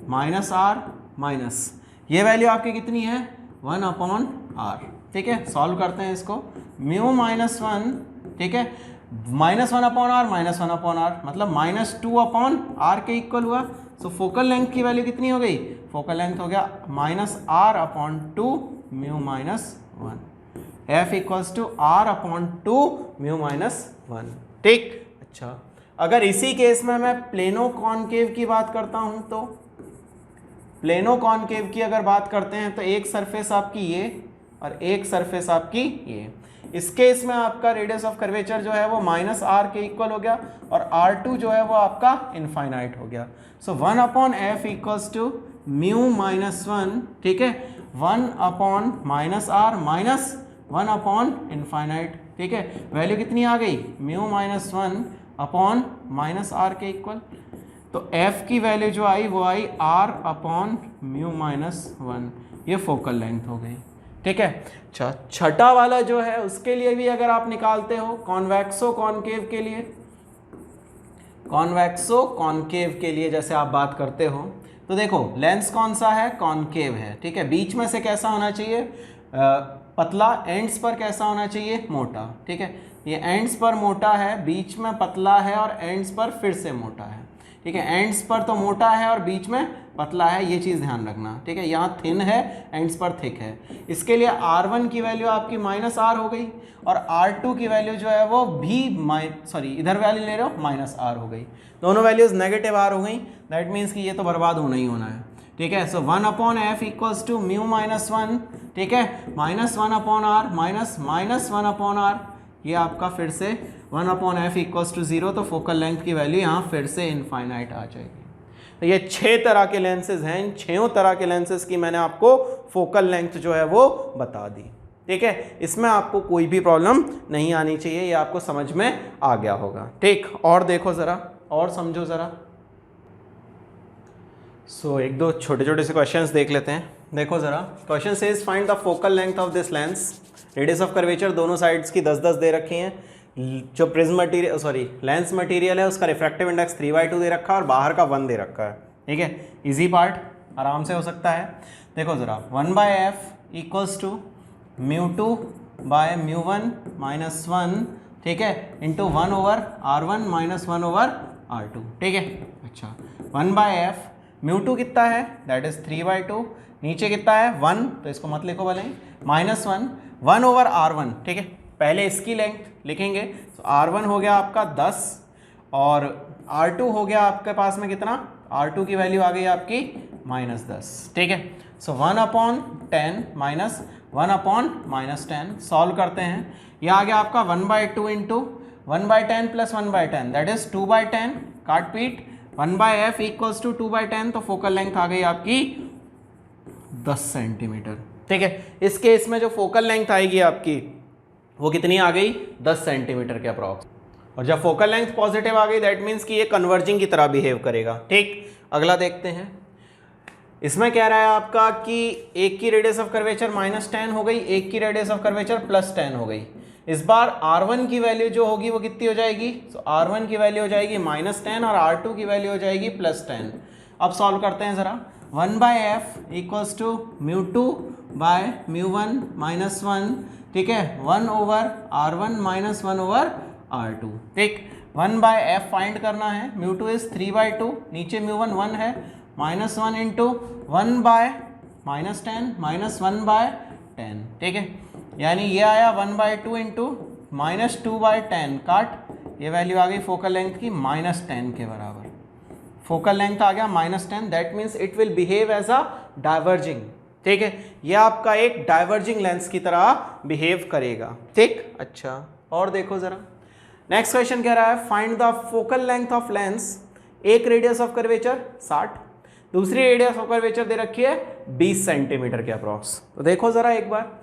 -R माइनस, ये वैल्यू आपकी कितनी है 1/R, ठीक है। सॉल्व करते हैं इसको, म्यू माइनस 1, ठीक है, -1/R -1/R मतलब -2/R के इक्वल हुआ। सो फोकल लेंथ की वैल्यू कितनी हो गई, फोकल लेंथ हो गया -R/2 mu minus 1, f equals to R/2 mu minus 1, ठीक। अच्छा, अगर इसी केस में मैं प्लेनो कॉनकेव की बात करता हूं तो प्लेनो कॉनकेव की अगर बात करते हैं तो एक सरफेस आपकी ये और एक सरफेस आपकी ये, इस केस में आपका रेडियस ऑफ कर्वेचर जो है वो -R के इक्वल हो गया और R2 जो है वो आपका इनफाइनाइट हो गया। So 1/f equals to mu minus 1, ठीक है, 1/-R माइनस 1/इनफाइनाइट, ठीक है, वैल्यू कितनी आ गई म्यू माइनस 1/-R के इक्वल। तो f की वैल्यू जो आई वो आई R/म्यू माइनस 1, ये फोकल लेंथ हो गई, ठीक है। अच्छा, छठा वाला जो है उसके लिए भी अगर आप निकालते हो कॉन्वेक्सो कॉनकेव के लिए, कॉन्वेक्सो कॉनकेव के लिए जैसे आप बात करते हो तो देखो लेंस कौन सा है, कॉनकेव है, ठीक है, बीच में से कैसा होना चाहिए पतला, एंड्स पर कैसा होना चाहिए मोटा, ठीक है, ये एंड्स पर मोटा है, बीच में पतला है और एंड्स पर फिर से मोटा है, ठीक है, एंड्स पर तो मोटा है और बीच में पतला है, ये चीज़ ध्यान रखना, ठीक है, यहाँ थिन है एंड्स पर थिक है। इसके लिए R1 की वैल्यू आपकी -R हो गई और R2 की वैल्यू जो है वो भी इधर वैल्यू ले रहे हो -R हो गई, दोनों वैल्यूज नेगेटिव R हो गई, दैट मीन्स कि ये तो बर्बाद होना ही होना है, ठीक है। So 1/f equals to mu minus 1, ठीक है, -1/R माइनस -1/R, ये आपका फिर से 1/f इक्वल्स टू 0, तो फोकल लेंथ की वैल्यू यहाँ फिर से इनफाइनाइट आ जाएगी। तो ये 6 तरह के लेंसेज हैं, इन 6 तरह के लेंसेज की मैंने आपको फोकल लेंथ जो है वो बता दी, ठीक है, इसमें आपको कोई भी प्रॉब्लम नहीं आनी चाहिए, ये आपको समझ में आ गया होगा, ठीक। और देखो ज़रा, और समझो ज़रा। सो एक दो छोटे छोटे से क्वेश्चंस देख लेते हैं। देखो ज़रा, question says find the focal length of this lens, radius of curvature दोनों साइड्स की 10-10 दे रखी हैं, जो प्रिज्म मटीरियल लेंस मटेरियल है उसका रिफ्रैक्टिव इंडेक्स 3/2 दे रखा है और बाहर का 1 दे रखा है, ठीक है, इजी पार्ट आराम से हो सकता है। देखो ज़रा, 1/f इक्वल्स टू μ2/μ1 माइनस 1, ठीक है, इंटू 1/R1 माइनस 1/R2, ठीक है। अच्छा, 1/f μ2 कितना है, दैट इज 3/2, नीचे कितना है 1, तो इसको मत लिखो भले, -1 1/R1, ठीक है, पहले इसकी लेंथ लिखेंगे, तो R1 हो गया आपका 10 और R2 हो गया आपके पास में कितना, R2 की वैल्यू आ गई आपकी -10, ठीक है। सो 1/10 माइनस 1/-10, सॉल्व करते हैं, यह आ गया आपका 1/2 इंटू 1/10 प्लस 1/10, दैट इज 2/10, काट पीट, 1/f इक्वल्स टू 2/10, तो फोकल लेंथ आ गई आपकी 10 सेंटीमीटर, ठीक है। इस केस में जो फोकल लेंथ आएगी आपकी वो कितनी आ गई, 10 सेंटीमीटर के अप्रॉक्स, और जब फोकल लेंथ पॉजिटिव आ गई दैट मीन्स कि ये कन्वर्जिंग की तरह बिहेव करेगा, ठीक। अगला देखते हैं, इसमें कह रहा है आपका कि एक की रेडियस ऑफ कर्वेचर -10 हो गई, एक की रेडियस ऑफ कर्वेचर +10 हो गई। इस बार R1 की वैल्यू जो होगी वो कितनी हो जाएगी, तो R1 की वैल्यू हो जाएगी -10 और R2 की वैल्यू हो जाएगी +10। अब सॉल्व करते हैं ज़रा, 1/f इक्वल्स टू μ2/μ1 माइनस 1, ठीक है, 1/R1 माइनस 1/R2, ठीक। 1/f फाइंड करना है, μ2 इज 3/2, नीचे μ1 1 है, -1 इंटू 1/-10 माइनस 1/10, ठीक है, यानी ये आया 1/2 इंटू -2/10, काट, ये वैल्यू आ गई फोकल लेंथ की -10 के बराबर, फोकल लेंथ आ गया -10, that means it will behave as a diverging, ठीक है, ये आपका एक डाइवर्जिंग लेंस की तरह बिहेव करेगा, ठीक। अच्छा, और देखो जरा, नेक्स्ट क्वेश्चन कह रहा है find the focal length of lens, एक रेडियस ऑफ कर्वेचर 60, दूसरी रेडियस ऑफ कर्वेचर दे रखी है 20 सेंटीमीटर के अप्रॉक्स। तो देखो जरा एक बार,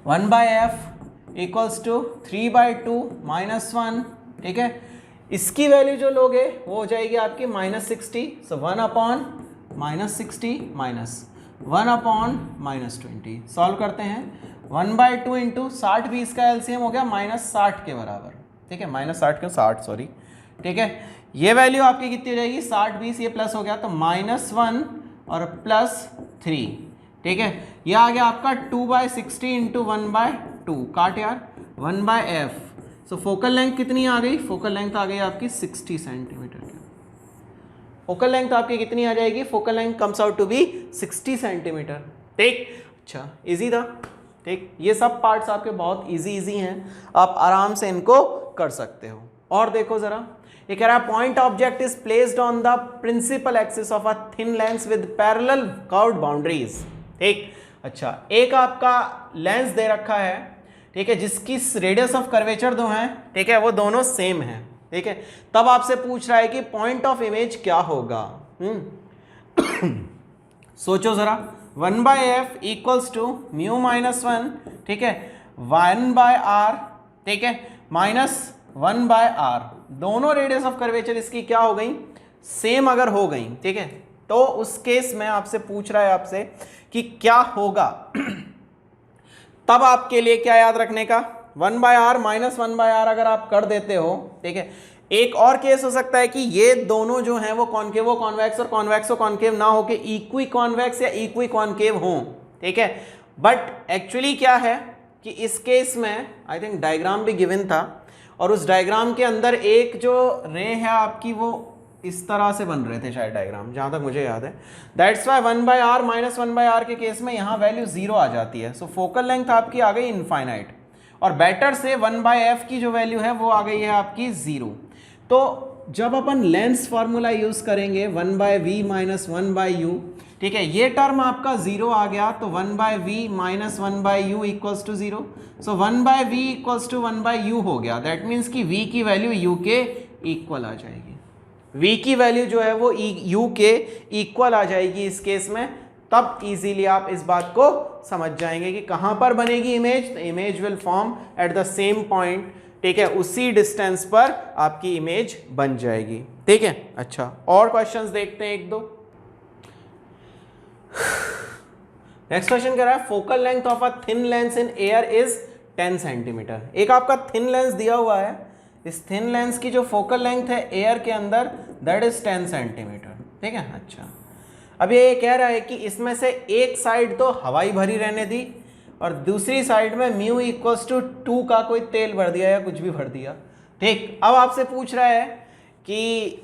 1/f इक्वल्स टू 3/2 माइनस 1, ठीक है, इसकी वैल्यू जो लोगे वो हो जाएगी आपकी -60, सो 1 अपॉन -60 माइनस 1 अपॉन -20। सॉल्व करते हैं, 1/2 इंटू 60 भी इसका एलसीएम हो गया -60 के बराबर, ठीक है, -60 क्यों 60 सॉरी, ठीक है। ये वैल्यू आपकी कितनी हो जाएगी 60 20, ये प्लस हो गया तो -1 और +3, ठीक है। ये आ गया आपका 2/60 इंटू 1/2, काट यार 1/f। सो फोकल लेंथ कितनी आ गई, फोकल लेंथ आ गई आपकी 60 सेंटीमीटर की। फोकल लेंथ आपकी कितनी आ जाएगी, focal length comes out to be 60 centimetre, ठीक। अच्छा इजी था, ठीक। ये सब पार्ट्स आपके बहुत इजी हैं, आप आराम से इनको कर सकते हो। और देखो जरा, ये कह रहा है point object is placed on the principal axis of a thin lens with parallel curved boundaries, ठीक। अच्छा एक आपका लेंस दे रखा है, ठीक है, जिसकी रेडियस ऑफ कर्वेचर दो हैं, ठीक है, वो दोनों सेम है, ठीक है। तब आपसे पूछ रहा है कि पॉइंट ऑफ इमेज क्या होगा। सोचो जरा, 1/f इक्वल्स टू म्यू -1, ठीक है, 1/r, ठीक है, -1/r। दोनों रेडियस ऑफ कर्वेचर इसकी क्या हो गई, सेम अगर हो गई, ठीक है, तो उस केस में आपसे पूछ रहा है आपसे कि क्या होगा। तब आपके लिए क्या याद रखने का, 1/r -1/r अगर आप कर देते हो, ठीक है। एक और केस हो सकता है कि ये दोनों जो हैं वो कॉन्केवो कॉन्वेक्स और कॉन्वेक्सो कॉन्केव ना हो के इक्वी कॉन्वेक्स या इक्वी कॉन्केव हों, ठीक है। बट एक्चुअली क्या है कि इस केस में आई थिंक डायग्राम भी गिवन था, और उस डायग्राम के अंदर एक जो रे है आपकी वो इस तरह से बन रहे थे शायद डायग्राम, जहाँ तक मुझे याद है। दैट्स वाई 1/r -1/r के केस में यहाँ वैल्यू 0 आ जाती है। सो फोकल लेंथ आपकी आ गई इनफाइनाइट, और बेटर से 1/f की जो वैल्यू है वो आ गई है आपकी 0। तो जब अपन लेंस फार्मूला यूज करेंगे 1/v -1/u, ठीक है, ये टर्म आपका 0 आ गया तो 1/v -1/u equals to 0। So 1/v equals to 1/u हो गया। दैट मीन्स कि v की वैल्यू u के इक्वल आ जाएगी, v की वैल्यू जो है वो u के इक्वल आ जाएगी इस केस में। तब इजीली आप इस बात को समझ जाएंगे कि कहाँ पर बनेगी इमेज, तो image will form at the same point, ठीक है, उसी डिस्टेंस पर आपकी इमेज बन जाएगी, ठीक है। अच्छा और क्वेश्चंस देखते हैं एक दो। नेक्स्ट क्वेश्चन कह रहा है focal length of a thin lens in air is 10 centimetre. एक आपका थिन लेंस दिया हुआ है, इस थिन लेंस की जो फोकल लेंथ है एयर के अंदर दैट इज 10 सेंटीमीटर, ठीक है। अच्छा अब ये कह रहा है कि इसमें से एक साइड तो हवाई भरी रहने दी और दूसरी साइड में म्यू इक्वल्स टू 2 का कोई तेल भर दिया या कुछ भी भर दिया, ठीक। अब आपसे पूछ रहा है कि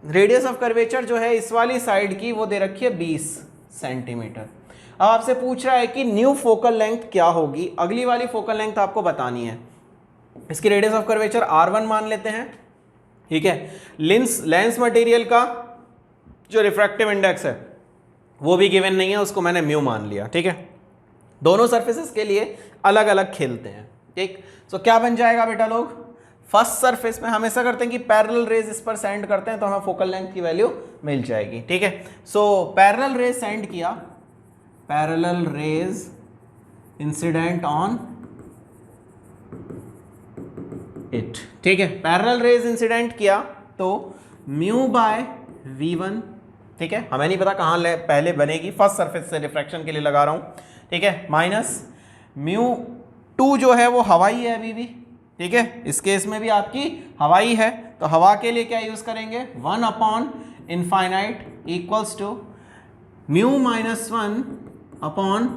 रेडियस ऑफ कर्वेचर जो है इस वाली साइड की वो दे रखी है 20 सेंटीमीटर। अब आपसे पूछ रहा है कि न्यू फोकल लेंथ क्या होगी, अगली वाली फोकल लेंथ आपको बतानी है। इसकी रेडियस ऑफ कर्वेचर r1 मान लेते हैं, ठीक है। लेंस मटेरियल का जो रिफ्रैक्टिव इंडेक्स है वो भी गिवन नहीं है, उसको मैंने म्यू मान लिया, ठीक है। दोनों सरफेसेस के लिए अलग अलग खेलते हैं, ठीक। सो क्या बन जाएगा बेटा लोग, फर्स्ट सरफेस में हम ऐसा करते हैं कि पैरेलल रेज इस पर सेंड करते हैं तो हमें फोकल लेंथ की वैल्यू मिल जाएगी, ठीक है। सो पैरेलल रेज सेंड किया, parallel raise incident on it, ठीक है, पैरेलल रेज इंसिडेंट किया तो म्यू बाय v1, ठीक है, हमें नहीं पता कहाँ पहले बनेगी, फर्स्ट सरफेस से रिफ्रैक्शन के लिए लगा रहा हूँ, ठीक है, माइनस म्यू 2 जो है वो हवाई है अभी भी, ठीक है, इस केस में भी आपकी हवाई है तो हवा के लिए क्या यूज करेंगे 1 upon infinite equals to mu -1 upon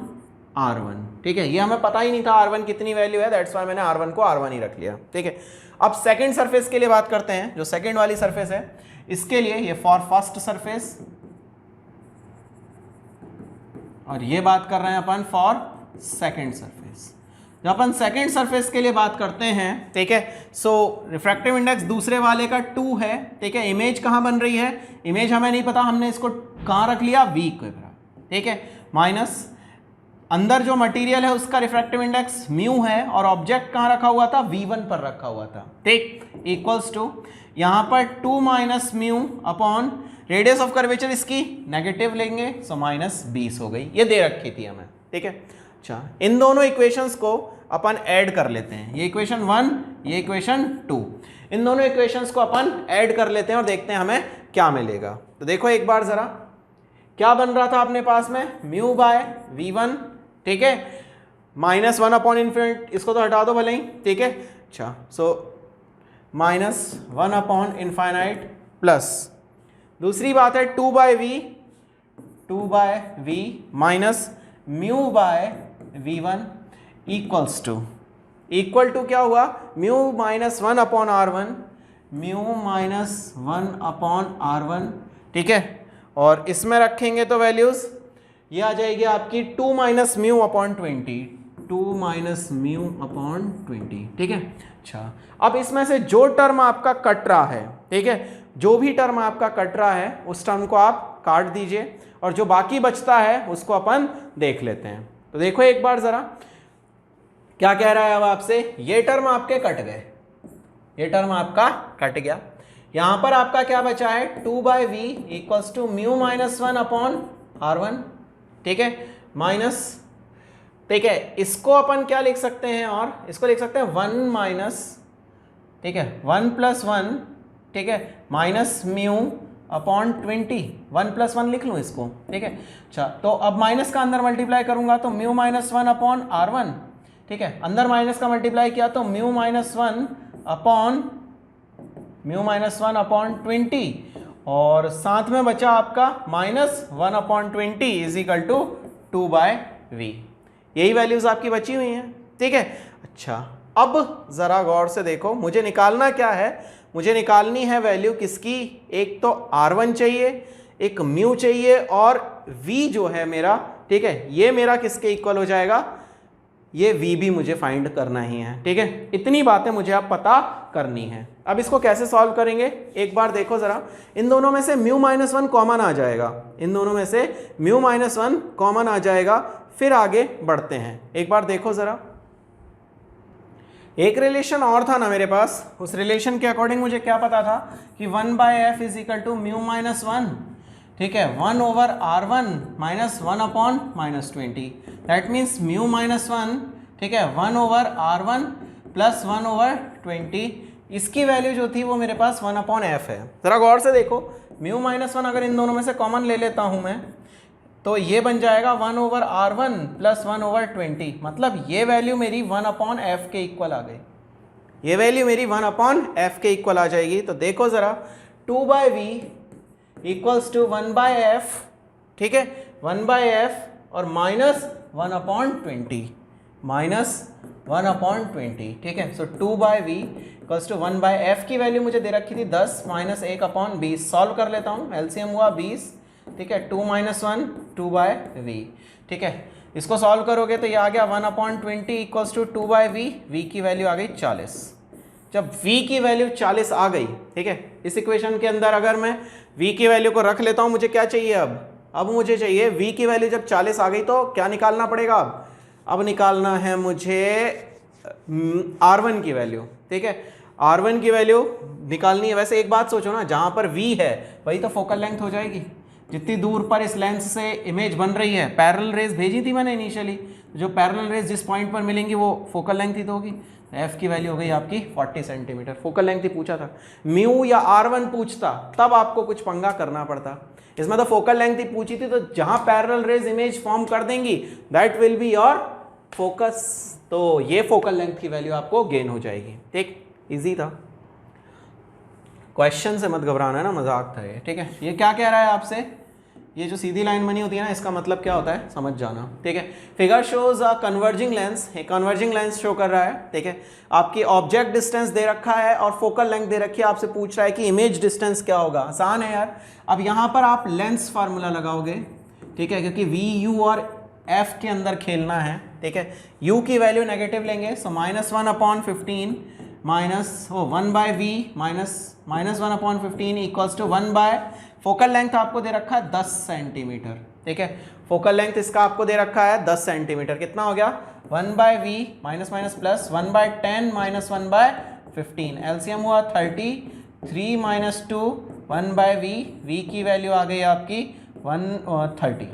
r1, ठीक है। ये हमें पता ही नहीं था r1 कितनी वैल्यू है, दैट्स वाई मैंने r1 को r1 ही रख लिया, ठीक है। अब सेकंड सरफेस के लिए बात करते हैं, जो सेकंड वाली सरफेस है इसके लिए ये फॉर फर्स्ट सरफेस, और ये बात कर रहे हैं अपन फॉर सेकंड सरफेस। जब अपन सेकंड सरफेस के लिए बात करते हैं, ठीक है, सो रिफ्रैक्टिव इंडेक्स दूसरे वाले का 2 है, ठीक है। इमेज कहाँ बन रही है, इमेज हमें नहीं पता, हमने इसको कहाँ रख लिया v को, ठीक है, माइनस अंदर जो मटेरियल है उसका रिफ्रैक्टिव इंडेक्स म्यू है और ऑब्जेक्ट कहाँ रखा हुआ था v1 पर रखा हुआ था, ठीक, इक्वल्स टू यहाँ पर 2 minus mu upon radius of curvature इसकी नेगेटिव लेंगे, सो -20 हो गई, ये दे रखी थी हमें, ठीक है। अच्छा इन दोनों इक्वेशंस को अपन ऐड कर लेते हैं, ये इक्वेशन 1 ये इक्वेशन 2। इन दोनों इक्वेशंस को अपन ऐड कर लेते हैं और देखते हैं हमें क्या मिलेगा। तो देखो एक बार जरा, क्या बन रहा था अपने पास में, म्यू बाय v1, ठीक है, माइनस 1 अपॉन इन्फिनिट, इसको तो हटा दो भले ही, ठीक है। अच्छा, so minus 1 upon infinite plus दूसरी बात है 2 by v minus mu by v1 equal to क्या हुआ, mu minus 1 upon r1, mu minus 1 upon r1, ठीक है। और इसमें रखेंगे तो वैल्यूज ये आ जाएगी आपकी 2 minus mu upon 20, 2 minus mu upon 20, ठीक है। अच्छा, अब इसमें से जो टर्म आपका कट रहा है, ठीक है, जो भी टर्म आपका कट रहा है उस टर्म को आप काट दीजिए और जो बाकी बचता है उसको अपन देख लेते हैं। तो देखो एक बार जरा क्या कह रहा है अब आपसे, ये टर्म आपके कट गए, ये टर्म आपका कट गया, यहां पर आपका क्या बचा है 2 by v equals to mu minus 1 upon r1, ठीक है, माइनस, ठीक है, इसको अपन क्या लिख सकते हैं, और इसको लिख सकते हैं 1 माइनस, ठीक है, 1 प्लस 1, ठीक है, माइनस म्यू अपॉन 20, 1 प्लस 1 लिख लूँ इसको, ठीक है। अच्छा, तो अब माइनस का अंदर मल्टीप्लाई करूंगा तो म्यू माइनस 1 अपॉन r1, ठीक है, अंदर माइनस का मल्टीप्लाई किया तो म्यू माइनस 1 अपॉन 20, और साथ में बचा आपका minus 1 upon 20 is equal to 2 by v, यही वैल्यूज आपकी बची हुई हैं, ठीक है। अच्छा, अब जरा गौर से देखो, मुझे निकालना क्या है, मुझे निकालनी है वैल्यू किसकी, एक तो r1 चाहिए, एक म्यू चाहिए, और v जो है मेरा, ठीक है, ये मेरा किसके इक्वल हो जाएगा, ये v भी मुझे फाइंड करना ही है, ठीक है। इतनी बातें मुझे अब पता करनी है। अब इसको कैसे सॉल्व करेंगे, एक बार देखो जरा, इन दोनों में से म्यू माइनस 1 कॉमन आ जाएगा, इन दोनों में से म्यू माइनस 1 कॉमन आ जाएगा, फिर आगे बढ़ते हैं। एक बार देखो जरा, एक रिलेशन और था ना मेरे पास, उस रिलेशन के अकॉर्डिंग मुझे क्या पता था कि 1 by f is equal to mu minus 1, ठीक है, 1 over r1 minus 1 upon minus 20, that means mu minus 1, ठीक है, 1 ओवर r1 प्लस 1 ओवर 20, इसकी वैल्यू जो थी वो मेरे पास 1 अपॉन एफ है। जरा गौर से देखो, म्यू माइनस 1 अगर इन दोनों में से कॉमन ले लेता हूं मैं, तो ये बन जाएगा 1 ओवर r1 प्लस 1 ओवर 20, मतलब ये वैल्यू मेरी 1 अपॉन एफ के इक्वल आ गई, ये वैल्यू मेरी 1 अपॉन एफ के इक्वल आ जाएगी। तो देखो जरा, 2 by v equals to 1 by f, ठीक है, 1 बाय एफ और माइनस 1 अपॉन 20, माइनस 1 अपॉन 20, ठीक है। So 2 by v equals to 1 by f की वैल्यू मुझे दे रखी थी 10 माइनस 1 अपॉन 20, सॉल्व कर लेता हूँ, एलसीएम हुआ 20, ठीक है, 2 माइनस 1 2 बाय वी, ठीक है, इसको सॉल्व करोगे तो ये आ गया 1 upon 20 equals to 2 by v, v की वैल्यू आ गई 40। जब v की वैल्यू 40 आ गई, ठीक है, इस इक्वेशन के अंदर अगर मैं v की वैल्यू को रख लेता हूं, मुझे क्या चाहिए अब मुझे चाहिए v की वैल्यू जब 40 आ गई तो क्या निकालना पड़ेगा, अब निकालना है मुझे r1 की वैल्यू, ठीक है, r1 की वैल्यू निकालनी है। वैसे एक बात सोचो ना, जहां पर v है वही तो फोकल लेंथ हो जाएगी, जितनी दूर पर इस लेंस से इमेज बन रही है, पैरेलल रेज भेजी थी मैंने इनिशियली, जो पैरेलल रेज जिस पॉइंट पर मिलेंगी वो फोकल लेंथ ही तो होगी। एफ की वैल्यू हो गई आपकी 40 सेंटीमीटर, फोकल लेंथ ही पूछा था, म्यू या r1 पूछता तब आपको कुछ पंगा करना पड़ता, इसमें तो फोकल लेंथ ही पूछी थी, तो जहां पैरेलल रेज इमेज फॉर्म कर देंगी that will be your focus, तो ये फोकल लेंथ की वैल्यू आपको गेन हो जाएगी, ठीक, इजी था, क्वेश्चन से मत घबराना है ना, मजाक था ये, ठीक है। ये क्या कह रहा है आपसे, ये जो सीधी लाइन बनी होती है ना, इसका मतलब क्या होता है समझ जाना, ठीक है। Figure shows a converging lens, एक कन्वर्जिंग लेंस शो कर रहा है, ठीक है, आपकी ऑब्जेक्ट डिस्टेंस दे रखा है और फोकल लेंथ दे रखी है, आपसे पूछ रहा है कि इमेज डिस्टेंस क्या होगा। आसान है यार, अब यहाँ पर आप लेंस फार्मूला लगाओगे, ठीक है, क्योंकि वी यू और एफ के अंदर खेलना है, ठीक है, यू की वैल्यू नेगेटिव लेंगे, so minus 1 upon 15 minus 1 by v minus 1 upon 15 equals to 1 by, focal length आपको दे रखा है 10 सेंटीमीटर, ठीक है, फोकल लेंथ इसका आपको दे रखा है 10 सेंटीमीटर, कितना हो गया 1 by v minus minus plus 1 by 10 minus 1 by 15, LCM हुआ 30, 3 माइनस 2 1 बाय वी, वी की वैल्यू आ गई आपकी 130,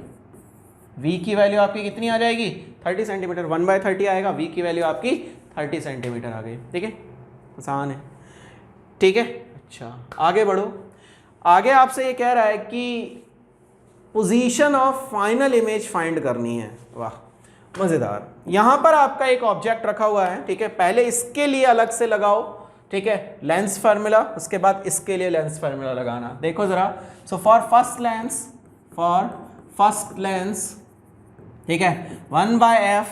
वी की वैल्यू आपकी कितनी आ जाएगी 30 सेंटीमीटर, 1 बाय 30 आएगा, वी की वैल्यू आपकी 30 सेंटीमीटर आ गई, ठीक है, आसान है। ठीक है। अच्छा आगे बढ़ो। आगे आपसे ये कह रहा है कि position of final image find करनी है। वाह मजेदार। यहां पर आपका एक ऑब्जेक्ट रखा हुआ है, ठीक है। पहले इसके लिए अलग से लगाओ, ठीक है, लेंस फार्मूला, उसके बाद इसके लिए लेंस फार्मूला लगाना। देखो जरा, सो फॉर फर्स्ट लेंस, ठीक है, 1/f,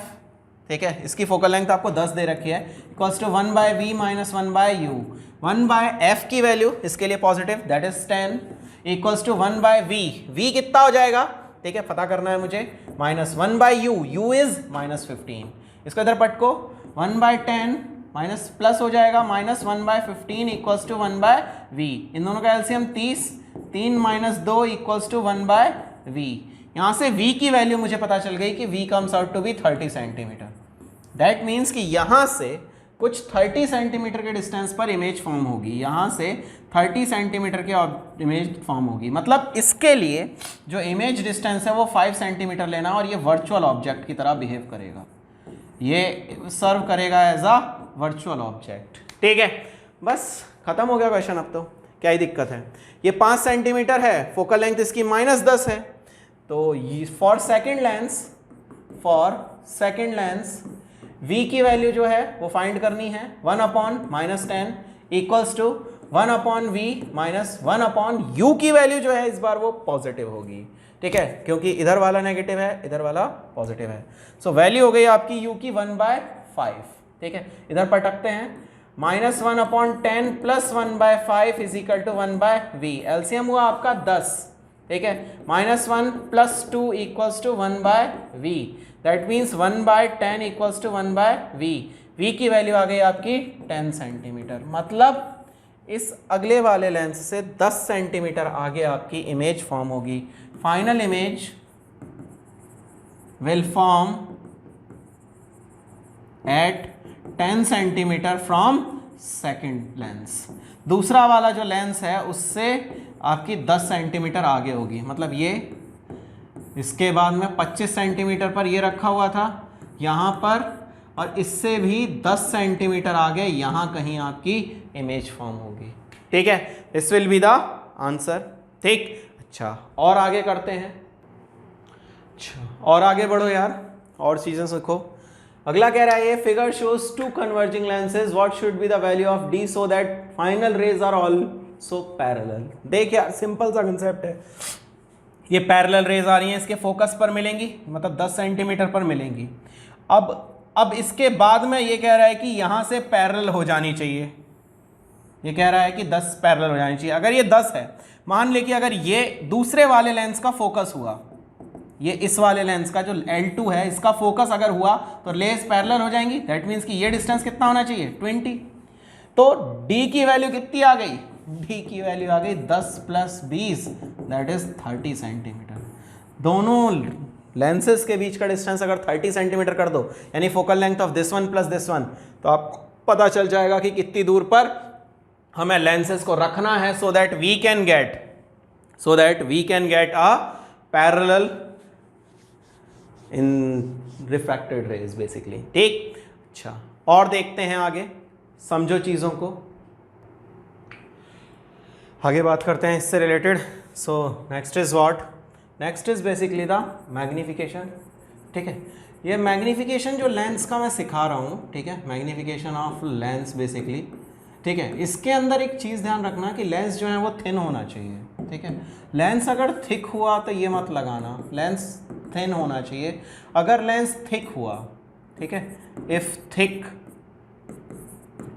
ठीक है, इसकी फोकल लेंथ आपको 10 दे रखी है, equals to 1/v minus 1/u। 1/f की वैल्यू इसके लिए positive, that is 10, equals to 1/v। v कितना हो जाएगा, ठीक है, पता करना है मुझे, minus 1/u, u is minus 15। इसको इधर पटको, 1/10 माइनस प्लस हो जाएगा माइनस 1/15 इक्वल्स टू 1/v। इन दोनों का LCM 30, 3 minus 2 equals to 1/v। यहाँ से v की वैल्यू मुझे पता चल गई कि v comes out to be 30 centimetre. That means कि यहाँ से कुछ 30 सेंटीमीटर के डिस्टेंस पर इमेज फॉर्म होगी, यहाँ से 30 सेंटीमीटर की इमेज फॉर्म होगी। मतलब इसके लिए जो इमेज डिस्टेंस है वो 5 सेंटीमीटर लेना, और ये वर्चुअल ऑब्जेक्ट की तरह बिहेव करेगा, ये सर्व करेगा एज अ वर्चुअल ऑब्जेक्ट, ठीक है। बस खत्म हो गया क्वेश्चन। अब तो क्या ही दिक्कत है। ये 5 सेंटीमीटर है, फोकल लेंथ इसकी -10 है, तो फॉर सेकेंड लेंस v की वैल्यू जो है वो फाइंड करनी है, 1/-10 equals to 1/v minus 1/u की वैल्यू जो है इस बार वो पॉजिटिव होगी, ठीक है, क्योंकि इधर वाला नेगेटिव है, इधर वाला पॉजिटिव है। सो वैल्यू हो गई आपकी u की 1/5, ठीक है। इधर पटकते हैं, -1/10 plus 1/5 is equal to 1/v। LCM हुआ आपका 10, ठीक है, -1 plus 2 equals to 1/v। That means 1/10 equals to 1/v। v की वैल्यू आ गई आपकी 10 सेंटीमीटर। मतलब इस अगले वाले लेंस से 10 सेंटीमीटर आगे आपकी इमेज फॉर्म होगी। Final image will form at 10 centimetre from second lens. दूसरा वाला जो लेंस है उससे आपकी 10 सेंटीमीटर आगे होगी। मतलब ये इसके बाद में 25 सेंटीमीटर पर ये रखा हुआ था यहाँ पर, और इससे भी 10 सेंटीमीटर आगे यहाँ कहीं आपकी इमेज फॉर्म होगी, ठीक है। This will be the answer, ठीक। अच्छा और आगे करते हैं। अच्छा और आगे बढ़ो यार, और चीज़ें सीखो। अगला कह रहा है ये figure shows two converging lenses, what should be the value of d so that final rays are also parallel. देख यार सिंपल सा कंसेप्ट है, ये पैरेलल रेज आ रही हैं, इसके फोकस पर मिलेंगी, मतलब 10 सेंटीमीटर पर मिलेंगी। अब इसके बाद में ये कह रहा है कि यहाँ से पैरेलल हो जानी चाहिए, ये कह रहा है कि 10 पैरेलल हो जानी चाहिए। अगर ये 10 है, मान ले कि अगर ये दूसरे वाले लेंस का फोकस हुआ, ये इस वाले लेंस का जो L2 है इसका फोकस अगर हुआ तो लेंस पैरेलल हो जाएंगी। दैट मीन्स कि ये डिस्टेंस कितना होना चाहिए, 20। तो D की वैल्यू कितनी आ गई, D की वैल्यू आ गई 10 प्लस 20, दैट इज 30 सेंटीमीटर। दोनों लेंसेज के बीच का डिस्टेंस अगर 30 सेंटीमीटर कर दो, यानी focal length of this one plus this one, तो आपको पता चल जाएगा कि कितनी दूर पर हमें लेंसेज को रखना है, so that we can get a parallel in refracted rays basically, ठीक। अच्छा और देखते हैं आगे, समझो चीज़ों को, आगे बात करते हैं इससे related. So next is what, next is basically the magnification, ठीक है। ये मैग्नीफिकेशन जो लेंस का मैं सिखा रहा हूँ, ठीक है, मैग्नीफिकेशन ऑफ लेंस बेसिकली, ठीक है। इसके अंदर एक चीज़ ध्यान रखना कि लेंस जो है वो थिन होना चाहिए, ठीक है। लेंस अगर थिक हुआ तो ये मत लगाना, लेंस थिन होना चाहिए। अगर लेंस थिक हुआ, ठीक है, इफ थिक,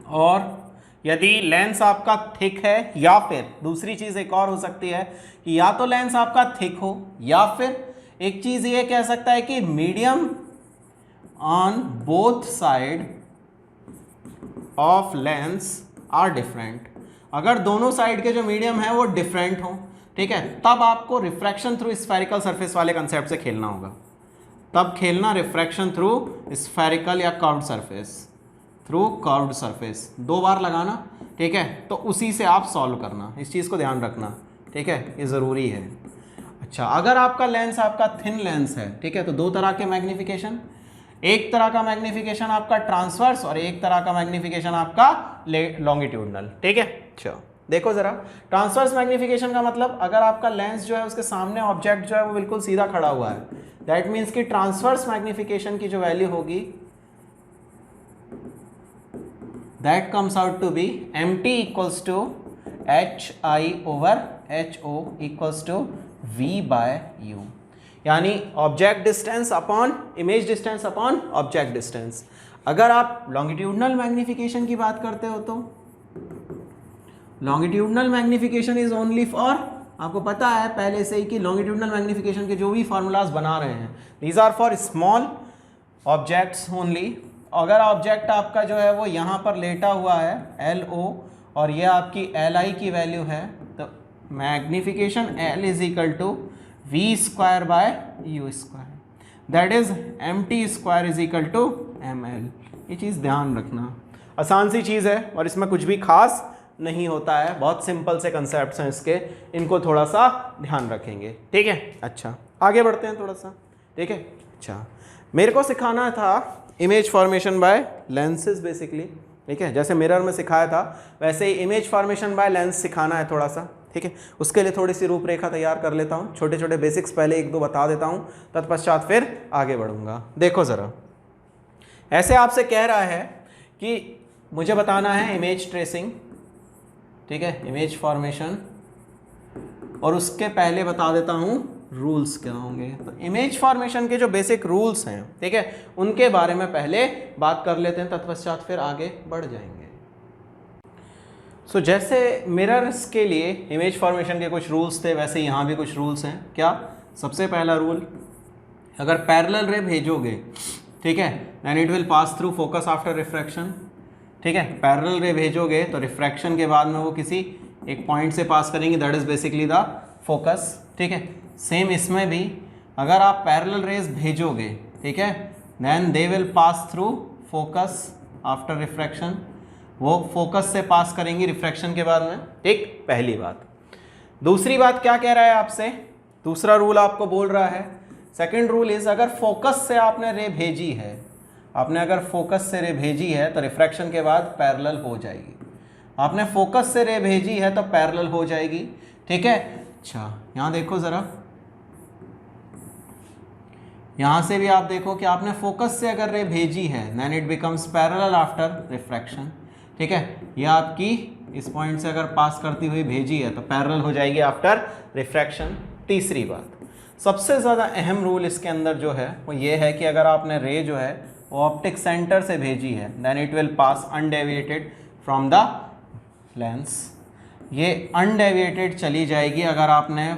और यदि लेंस आपका थिक है, या फिर दूसरी चीज़ एक और हो सकती है कि या तो लेंस आपका थिक हो, या फिर एक चीज़ ये कह सकता है कि medium on both side of lens are different. अगर दोनों साइड के जो मीडियम है वो डिफरेंट हो, ठीक है, तब आपको रिफ्रैक्शन थ्रू स्फेरिकल सरफेस वाले कंसेप्ट से खेलना होगा। तब खेलना रिफ्रैक्शन थ्रू स्फेरिकल या curved surface, through curved surface 2 बार लगाना, ठीक है। तो उसी से आप सॉल्व करना, इस चीज़ को ध्यान रखना, ठीक है, ये ज़रूरी है। अच्छा अगर आपका लेंस आपका थिन लेंस है, ठीक है, तो 2 तरह के मैग्नीफिकेशन, एक तरह का मैग्नीफिकेशन आपका ट्रांसवर्स और एक तरह का मैग्नीफिकेशन आपका लॉन्गिट्यूडनल, ठीक है। अच्छा देखो जरा, ट्रांसवर्स मैग्निफिकेशन का मतलब अगर आपका लेंस जो है उसके सामने ऑब्जेक्ट जो है वो बिल्कुल सीधा खड़ा हुआ है, दैट मीन्स कि ट्रांसवर्स मैग्निफिकेशन की जो वैल्यू होगी that comes out to be mt equals to hi over ho equals to v by u, यानी object distance upon image distance upon object distance. अगर आप लॉन्गिट्यूडनल मैग्निफिकेशन की बात करते हो तो longitudinal magnification is only for, आपको पता है पहले से ही कि लॉन्गिट्यूडनल मैग्निफिकेशन के जो भी फार्मूलाज बना रहे हैं these are for small objects only. अगर ऑब्जेक्ट आपका जो है वो यहाँ पर लेटा हुआ है LO और ये आपकी LI की वैल्यू है, तो magnification L is equal to V square by U square, that is MT square is equal to ML। ये चीज़ ध्यान रखना, आसान सी चीज़ है और इसमें कुछ भी खास नहीं होता है, बहुत सिंपल से कंसेप्ट्स हैं इसके, इनको थोड़ा सा ध्यान रखेंगे, ठीक है। अच्छा आगे बढ़ते हैं थोड़ा सा, ठीक है। अच्छा मेरे को सिखाना था image formation by lenses basically, ठीक है, जैसे मिरर में सिखाया था वैसे ही इमेज फॉर्मेशन बाय लेंस सिखाना है थोड़ा सा, ठीक है। उसके लिए थोड़ी सी रूपरेखा तैयार कर लेता हूँ, छोटे छोटे बेसिक्स पहले एक दो बता देता हूँ, तत्पश्चात फिर आगे बढ़ूंगा। देखो ज़रा, ऐसे आपसे कह रहा है कि मुझे बताना है इमेज ट्रेसिंग, ठीक है, इमेज फॉर्मेशन, और उसके पहले बता देता हूँ रूल्स क्या होंगे। तो इमेज फॉर्मेशन के जो बेसिक रूल्स हैं, ठीक है, उनके बारे में पहले बात कर लेते हैं, तत्पश्चात फिर आगे बढ़ जाएंगे। सो जैसे मिरर्स के लिए इमेज फॉर्मेशन के कुछ रूल्स थे, वैसे यहाँ भी कुछ रूल्स हैं। क्या? सबसे पहला रूल, अगर पैरेलल रे भेजोगे, ठीक है, then it will pass through focus after refraction, ठीक है। पैरेलल रे भेजोगे तो रिफ्रैक्शन के बाद में वो किसी एक पॉइंट से पास करेंगे, that is basically the focus, ठीक है। सेम इसमें भी अगर आप पैरेलल रेज भेजोगे, ठीक है, then they will pass through focus after refraction, वो फोकस से पास करेंगी रिफ्रैक्शन के बाद में, ठीक, पहली बात। दूसरी बात क्या कह रहा है आपसे, दूसरा रूल आपको बोल रहा है, सेकंड रूल इज अगर फोकस से आपने रे भेजी है, आपने अगर फोकस से रे भेजी है तो रिफ्रैक्शन के बाद पैरेलल हो जाएगी, आपने फोकस से रे भेजी है तो पैरेलल हो जाएगी, ठीक है। अच्छा यहाँ देखो ज़रा, यहाँ से भी आप देखो कि आपने फोकस से अगर रे भेजी है then it becomes parallel after refraction, ठीक है। ये आपकी इस पॉइंट से अगर पास करती हुई भेजी है तो पैरेलल हो जाएगी आफ्टर रिफ्रैक्शन। तीसरी बात, सबसे ज़्यादा अहम रूल इसके अंदर जो है वो ये है कि अगर आपने रे जो है वो ऑप्टिक सेंटर से भेजी है then it will pass undeviated from the lens, ये अनडेविएटेड चली जाएगी अगर आपने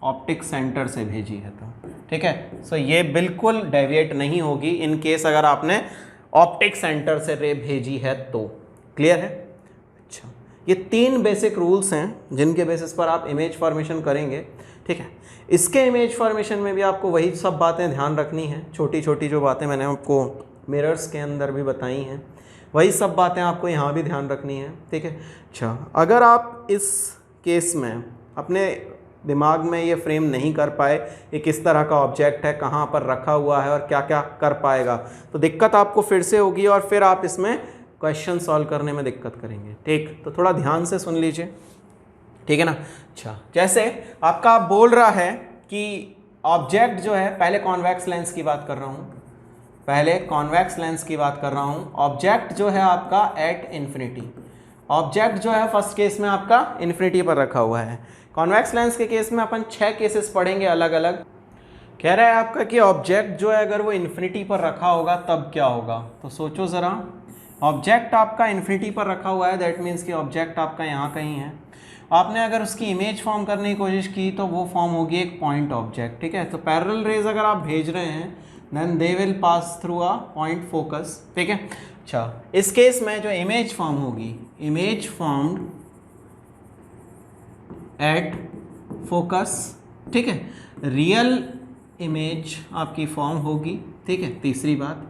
ऑप्टिक सेंटर से भेजी है तो, ठीक है। सो ये बिल्कुल डेविएट नहीं होगी इन केस अगर आपने ऑप्टिक सेंटर से रे भेजी है तो, क्लियर है। अच्छा ये तीन बेसिक रूल्स हैं जिनके बेसिस पर आप इमेज फॉर्मेशन करेंगे, ठीक है। इसके इमेज फॉर्मेशन में भी आपको वही सब बातें ध्यान रखनी है, छोटी छोटी जो बातें मैंने आपको मिरर्स के अंदर भी बताई हैं वही सब बातें आपको यहाँ भी ध्यान रखनी है, ठीक है। अच्छा अगर आप इस केस में अपने दिमाग में ये फ्रेम नहीं कर पाए ये किस तरह का ऑब्जेक्ट है, कहाँ पर रखा हुआ है और क्या क्या कर पाएगा, तो दिक्कत आपको फिर से होगी और फिर आप इसमें क्वेश्चन सॉल्व करने में दिक्कत करेंगे, ठीक। तो थोड़ा ध्यान से सुन लीजिए, ठीक है ना। अच्छा जैसे आपका बोल रहा है कि ऑब्जेक्ट जो है, पहले कॉन्वेक्स लेंस की बात कर रहा हूँ, पहले कॉन्वेक्स लेंस की बात कर रहा हूँ। ऑब्जेक्ट जो है आपका एट इन्फिनिटी, ऑब्जेक्ट जो है फर्स्ट केस में आपका इन्फिनिटी पर रखा हुआ है। कॉन्वेक्स लेंस के केस में अपन 6 केसेस पढ़ेंगे अलग अलग। कह रहा है आपका कि ऑब्जेक्ट जो है अगर वो इन्फिनिटी पर रखा होगा तब क्या होगा, तो सोचो ज़रा, ऑब्जेक्ट आपका इन्फिनिटी पर रखा हुआ है, दैट मीन्स कि ऑब्जेक्ट आपका यहाँ कहीं है। आपने अगर उसकी इमेज फॉर्म करने की कोशिश की तो वो फॉर्म होगी एक पॉइंट ऑब्जेक्ट, ठीक है। तो पैरेलल रेज अगर आप भेज रहे हैं then they will pass through a point focus, ठीक है। अच्छा इस केस में जो इमेज फॉर्म होगी, इमेज फॉर्म्ड एट फोकस, ठीक है, रियल इमेज आपकी फॉर्म होगी, ठीक है। तीसरी बात,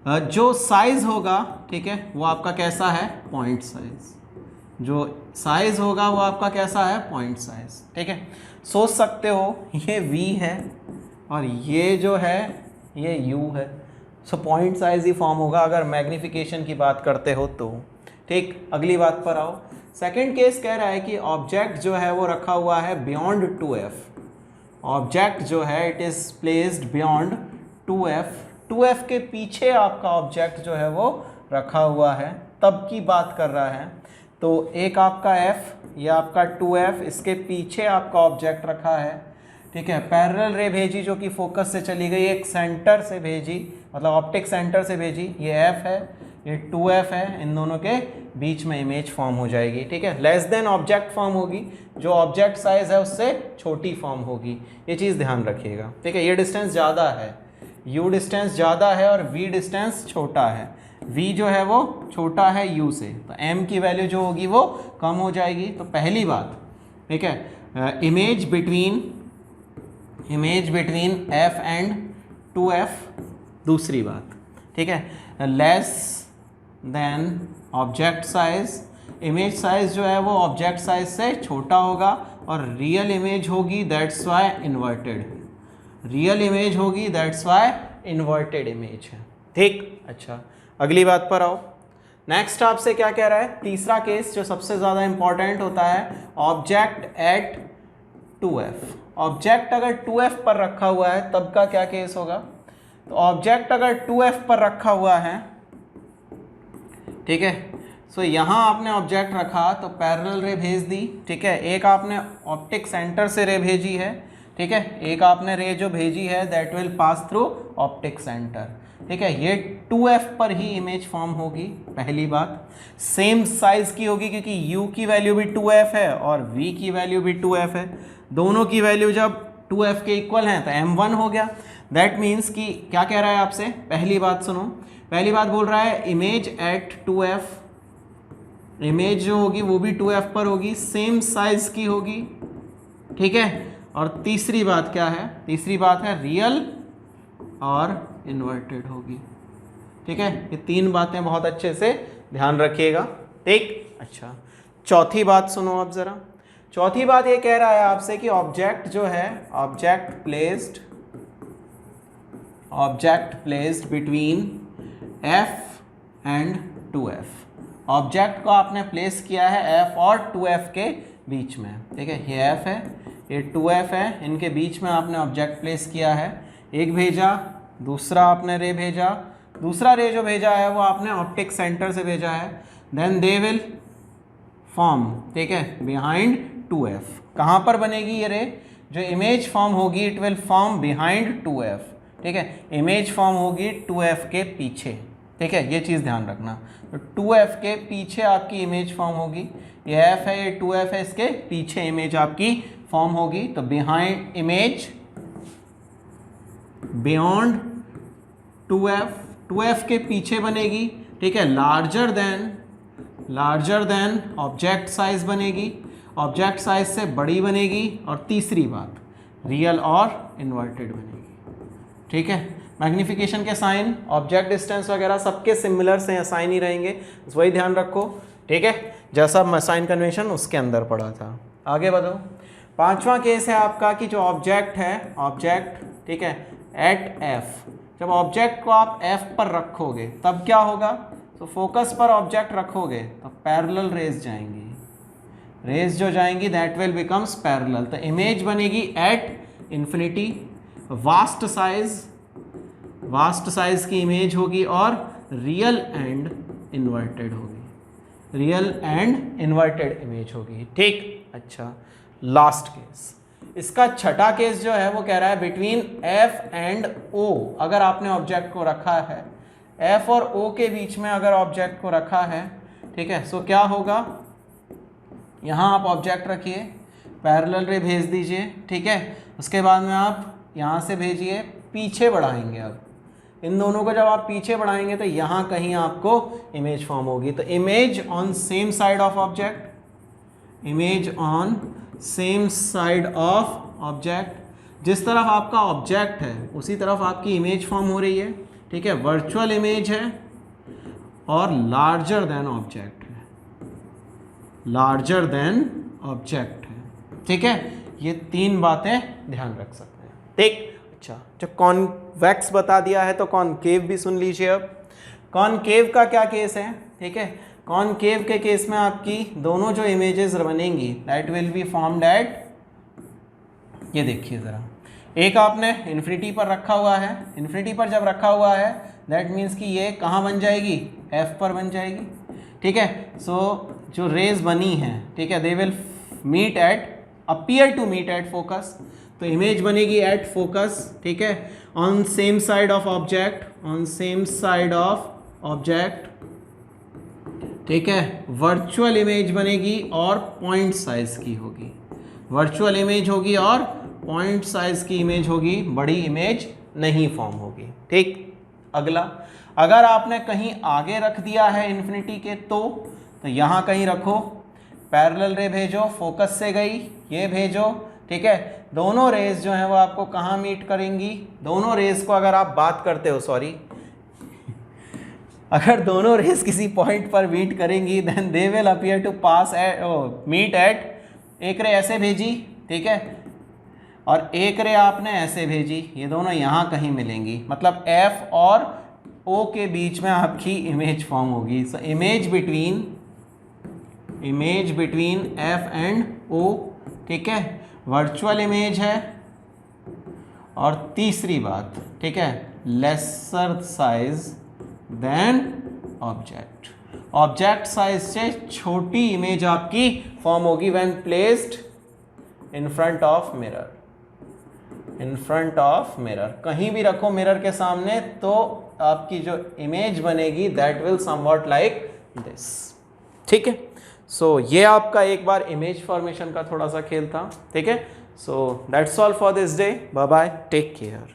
जो साइज होगा, ठीक है, वो आपका कैसा है, पॉइंट साइज, जो साइज होगा वो आपका कैसा है, पॉइंट साइज, ठीक है। सोच सकते हो ये V है और ये जो है ये U है, सो पॉइंट साइज ही फॉर्म होगा अगर मैग्नीफिकेशन की बात करते हो तो, ठीक, अगली बात पर आओ। सेकंड केस कह रहा है कि ऑब्जेक्ट जो है वो रखा हुआ है बियॉन्ड 2f। ऑब्जेक्ट जो है it is placed beyond 2f। 2f के पीछे आपका ऑब्जेक्ट जो है वो रखा हुआ है, तब की बात कर रहा है। तो एक आपका f, ये आपका 2f, इसके पीछे आपका ऑब्जेक्ट रखा है, ठीक है। पैरेलल रे भेजी जो कि फोकस से चली गई, एक सेंटर से भेजी, मतलब ऑप्टिक सेंटर से भेजी, ये f है, ये 2f है, इन दोनों के बीच में इमेज फॉर्म हो जाएगी, ठीक है। लेस देन ऑब्जेक्ट फॉर्म होगी, जो ऑब्जेक्ट साइज है उससे छोटी फॉर्म होगी, ये चीज़ ध्यान रखिएगा, ठीक है। ये डिस्टेंस ज़्यादा है, u डिस्टेंस ज़्यादा है और v डिस्टेंस छोटा है। v जो है वो छोटा है u से, तो m की वैल्यू जो होगी वो कम हो जाएगी। तो पहली बात, ठीक है, image between f and 2f। दूसरी बात, ठीक है, less than object size, image size जो है वो ऑब्जेक्ट साइज से छोटा होगा और रियल इमेज होगी, that's why inverted, real image होगी, दैट्स वाई इन्वर्टेड इमेज है, ठीक। अच्छा, अगली बात पर आओ। नेक्स्ट आपसे क्या कह रहा है, तीसरा केस जो सबसे ज़्यादा इंपॉर्टेंट होता है, ऑब्जेक्ट एट 2f। ऑब्जेक्ट अगर 2f पर रखा हुआ है तब का क्या केस होगा। तो ऑब्जेक्ट अगर 2f पर रखा हुआ है, ठीक है, सो यहाँ आपने ऑब्जेक्ट रखा तो पैरेलल रे भेज दी, ठीक है। एक आपने ऑप्टिक सेंटर से रे भेजी है, ठीक है, एक आपने रे जो भेजी है that will pass through optic centre, ठीक है। ये 2f पर ही इमेज फॉर्म होगी, पहली बात। सेम साइज की होगी क्योंकि u की वैल्यू भी 2f है और v की वैल्यू भी 2f है, दोनों की वैल्यू जब 2f के इक्वल हैं तो m1 हो गया। दैट मीन्स कि क्या कह रहा है आपसे, पहली बात सुनो, पहली बात बोल रहा है इमेज एट 2f, इमेज जो होगी वो भी 2f पर होगी, सेम साइज की होगी, ठीक है। और तीसरी बात क्या है, तीसरी बात है रियल और इन्वर्टेड होगी, ठीक है। ये तीन बातें बहुत अच्छे से ध्यान रखिएगा, ठीक। अच्छा, चौथी बात सुनो अब ज़रा। चौथी बात ये कह रहा है आपसे कि ऑब्जेक्ट जो है, object placed between f and 2f। Object को आपने प्लेस किया है f और 2f के बीच में, ठीक है। ये f है, ये 2f है, इनके बीच में आपने ऑब्जेक्ट प्लेस किया है। एक भेजा, दूसरा आपने रे भेजा, दूसरा रे जो भेजा है वो आपने ऑप्टिक सेंटर से भेजा है, देन दे विल फॉर्म, ठीक है, बिहाइंड 2f। कहाँ पर बनेगी ये रे, जो इमेज फॉर्म होगी it will form behind 2f, ठीक है। इमेज फॉर्म होगी 2f के पीछे, ठीक है, ये चीज़ ध्यान रखना। तो 2f के पीछे आपकी इमेज फॉर्म होगी, ये f है, ये 2f है, इसके पीछे इमेज आपकी फॉर्म होगी। तो बिहाइंड इमेज बियॉन्ड 2f के पीछे बनेगी, ठीक है। लार्जर देन ऑब्जेक्ट साइज बनेगी, ऑब्जेक्ट साइज से बड़ी बनेगी। और तीसरी बात, रियल और इन्वर्टेड बनेगी, ठीक है। मैग्निफिकेशन के साइन, ऑब्जेक्ट डिस्टेंस वगैरह सबके सिमिलर से साइन ही रहेंगे, बस वही ध्यान रखो, ठीक है, जैसा साइन कन्वेंशन उसके अंदर पड़ा था। आगे बढ़ो। पांचवा केस है आपका कि जो ऑब्जेक्ट है, ऑब्जेक्ट, ठीक है, एट f। जब ऑब्जेक्ट को आप f पर रखोगे तब क्या होगा, तो फोकस पर ऑब्जेक्ट रखोगे तो पैरेलल रेज जाएंगी, रेज जो जाएंगी दैट विल बिकम्स पैरेलल। तो इमेज बनेगी एट इन्फिनिटी, वास्ट साइज की इमेज होगी और रियल एंड इन्वर्टेड होगी, रियल एंड इन्वर्टेड इमेज होगी, ठीक। अच्छा, लास्ट केस, इसका छठा केस जो है वो कह रहा है बिटवीन f एंड o। अगर आपने ऑब्जेक्ट को रखा है f और o के बीच में, अगर ऑब्जेक्ट को रखा है, ठीक है, सो क्या होगा, यहाँ आप ऑब्जेक्ट रखिए, पैरेलल रे भेज दीजिए, ठीक है। उसके बाद में आप यहाँ से भेजिए, पीछे बढ़ाएंगे। अब इन दोनों को जब आप पीछे बढ़ाएंगे तो यहाँ कहीं आपको इमेज फॉर्म होगी। तो image on same side of object, image on same side of object, जिस तरफ आपका ऑब्जेक्ट है उसी तरफ आपकी इमेज फॉर्म हो रही है, ठीक है। वर्चुअल इमेज है और लार्जर देन ऑब्जेक्ट है, लार्जर देन ऑब्जेक्ट है, ठीक है। ये तीन बातें ध्यान रख सकते हैं, ठीक। अच्छा, जब कॉन्वेक्स बता दिया है तो कॉनकेव भी सुन लीजिए। अब कॉनकेव का क्या केस है, ठीक है। कॉनकेव के केस में आपकी दोनों जो इमेजेस बनेंगी that will be formed at, ये देखिए ज़रा, एक आपने इन्फिनिटी पर रखा हुआ है, इन्फिनिटी पर जब रखा हुआ है दैट मीन्स कि ये कहाँ बन जाएगी, एफ पर बन जाएगी, ठीक है। सो जो रेज बनी हैं, ठीक है, they will meet at, appear to meet at focus, तो इमेज बनेगी एट फोकस, ठीक है, on same side of object, on same side of object, ठीक है। वर्चुअल इमेज बनेगी और पॉइंट साइज की होगी, वर्चुअल इमेज होगी और पॉइंट साइज की इमेज होगी, बड़ी इमेज नहीं फॉर्म होगी, ठीक। अगला, अगर आपने कहीं आगे रख दिया है इन्फिनिटी के तो यहाँ कहीं रखो, पैरेलल रे भेजो, फोकस से गई, ये भेजो, ठीक है। दोनों रेज जो हैं वो आपको कहाँ मीट करेंगी, दोनों रेज को अगर आप बात करते हो, सॉरी अगर दोनों रेज किसी पॉइंट पर मीट करेंगी then they will appear to pass at, meet at, एक रे ऐसे भेजी, ठीक है, और एक रे आपने ऐसे भेजी, ये दोनों यहाँ कहीं मिलेंगी, मतलब F और O के बीच में आपकी इमेज फॉर्म होगी। So image between F and O, ठीक है, वर्चुअल इमेज है। और तीसरी बात, ठीक है, lesser size than object, object size से छोटी इमेज आपकी फॉर्म होगी when placed in front of mirror, in front of mirror, कहीं भी रखो मिरर के सामने तो आपकी जो इमेज बनेगी that will somewhat like this, ठीक है। सो ये आपका एक बार इमेज फॉर्मेशन का थोड़ा सा खेल था, ठीक है। So that's all for this day, bye bye, take care.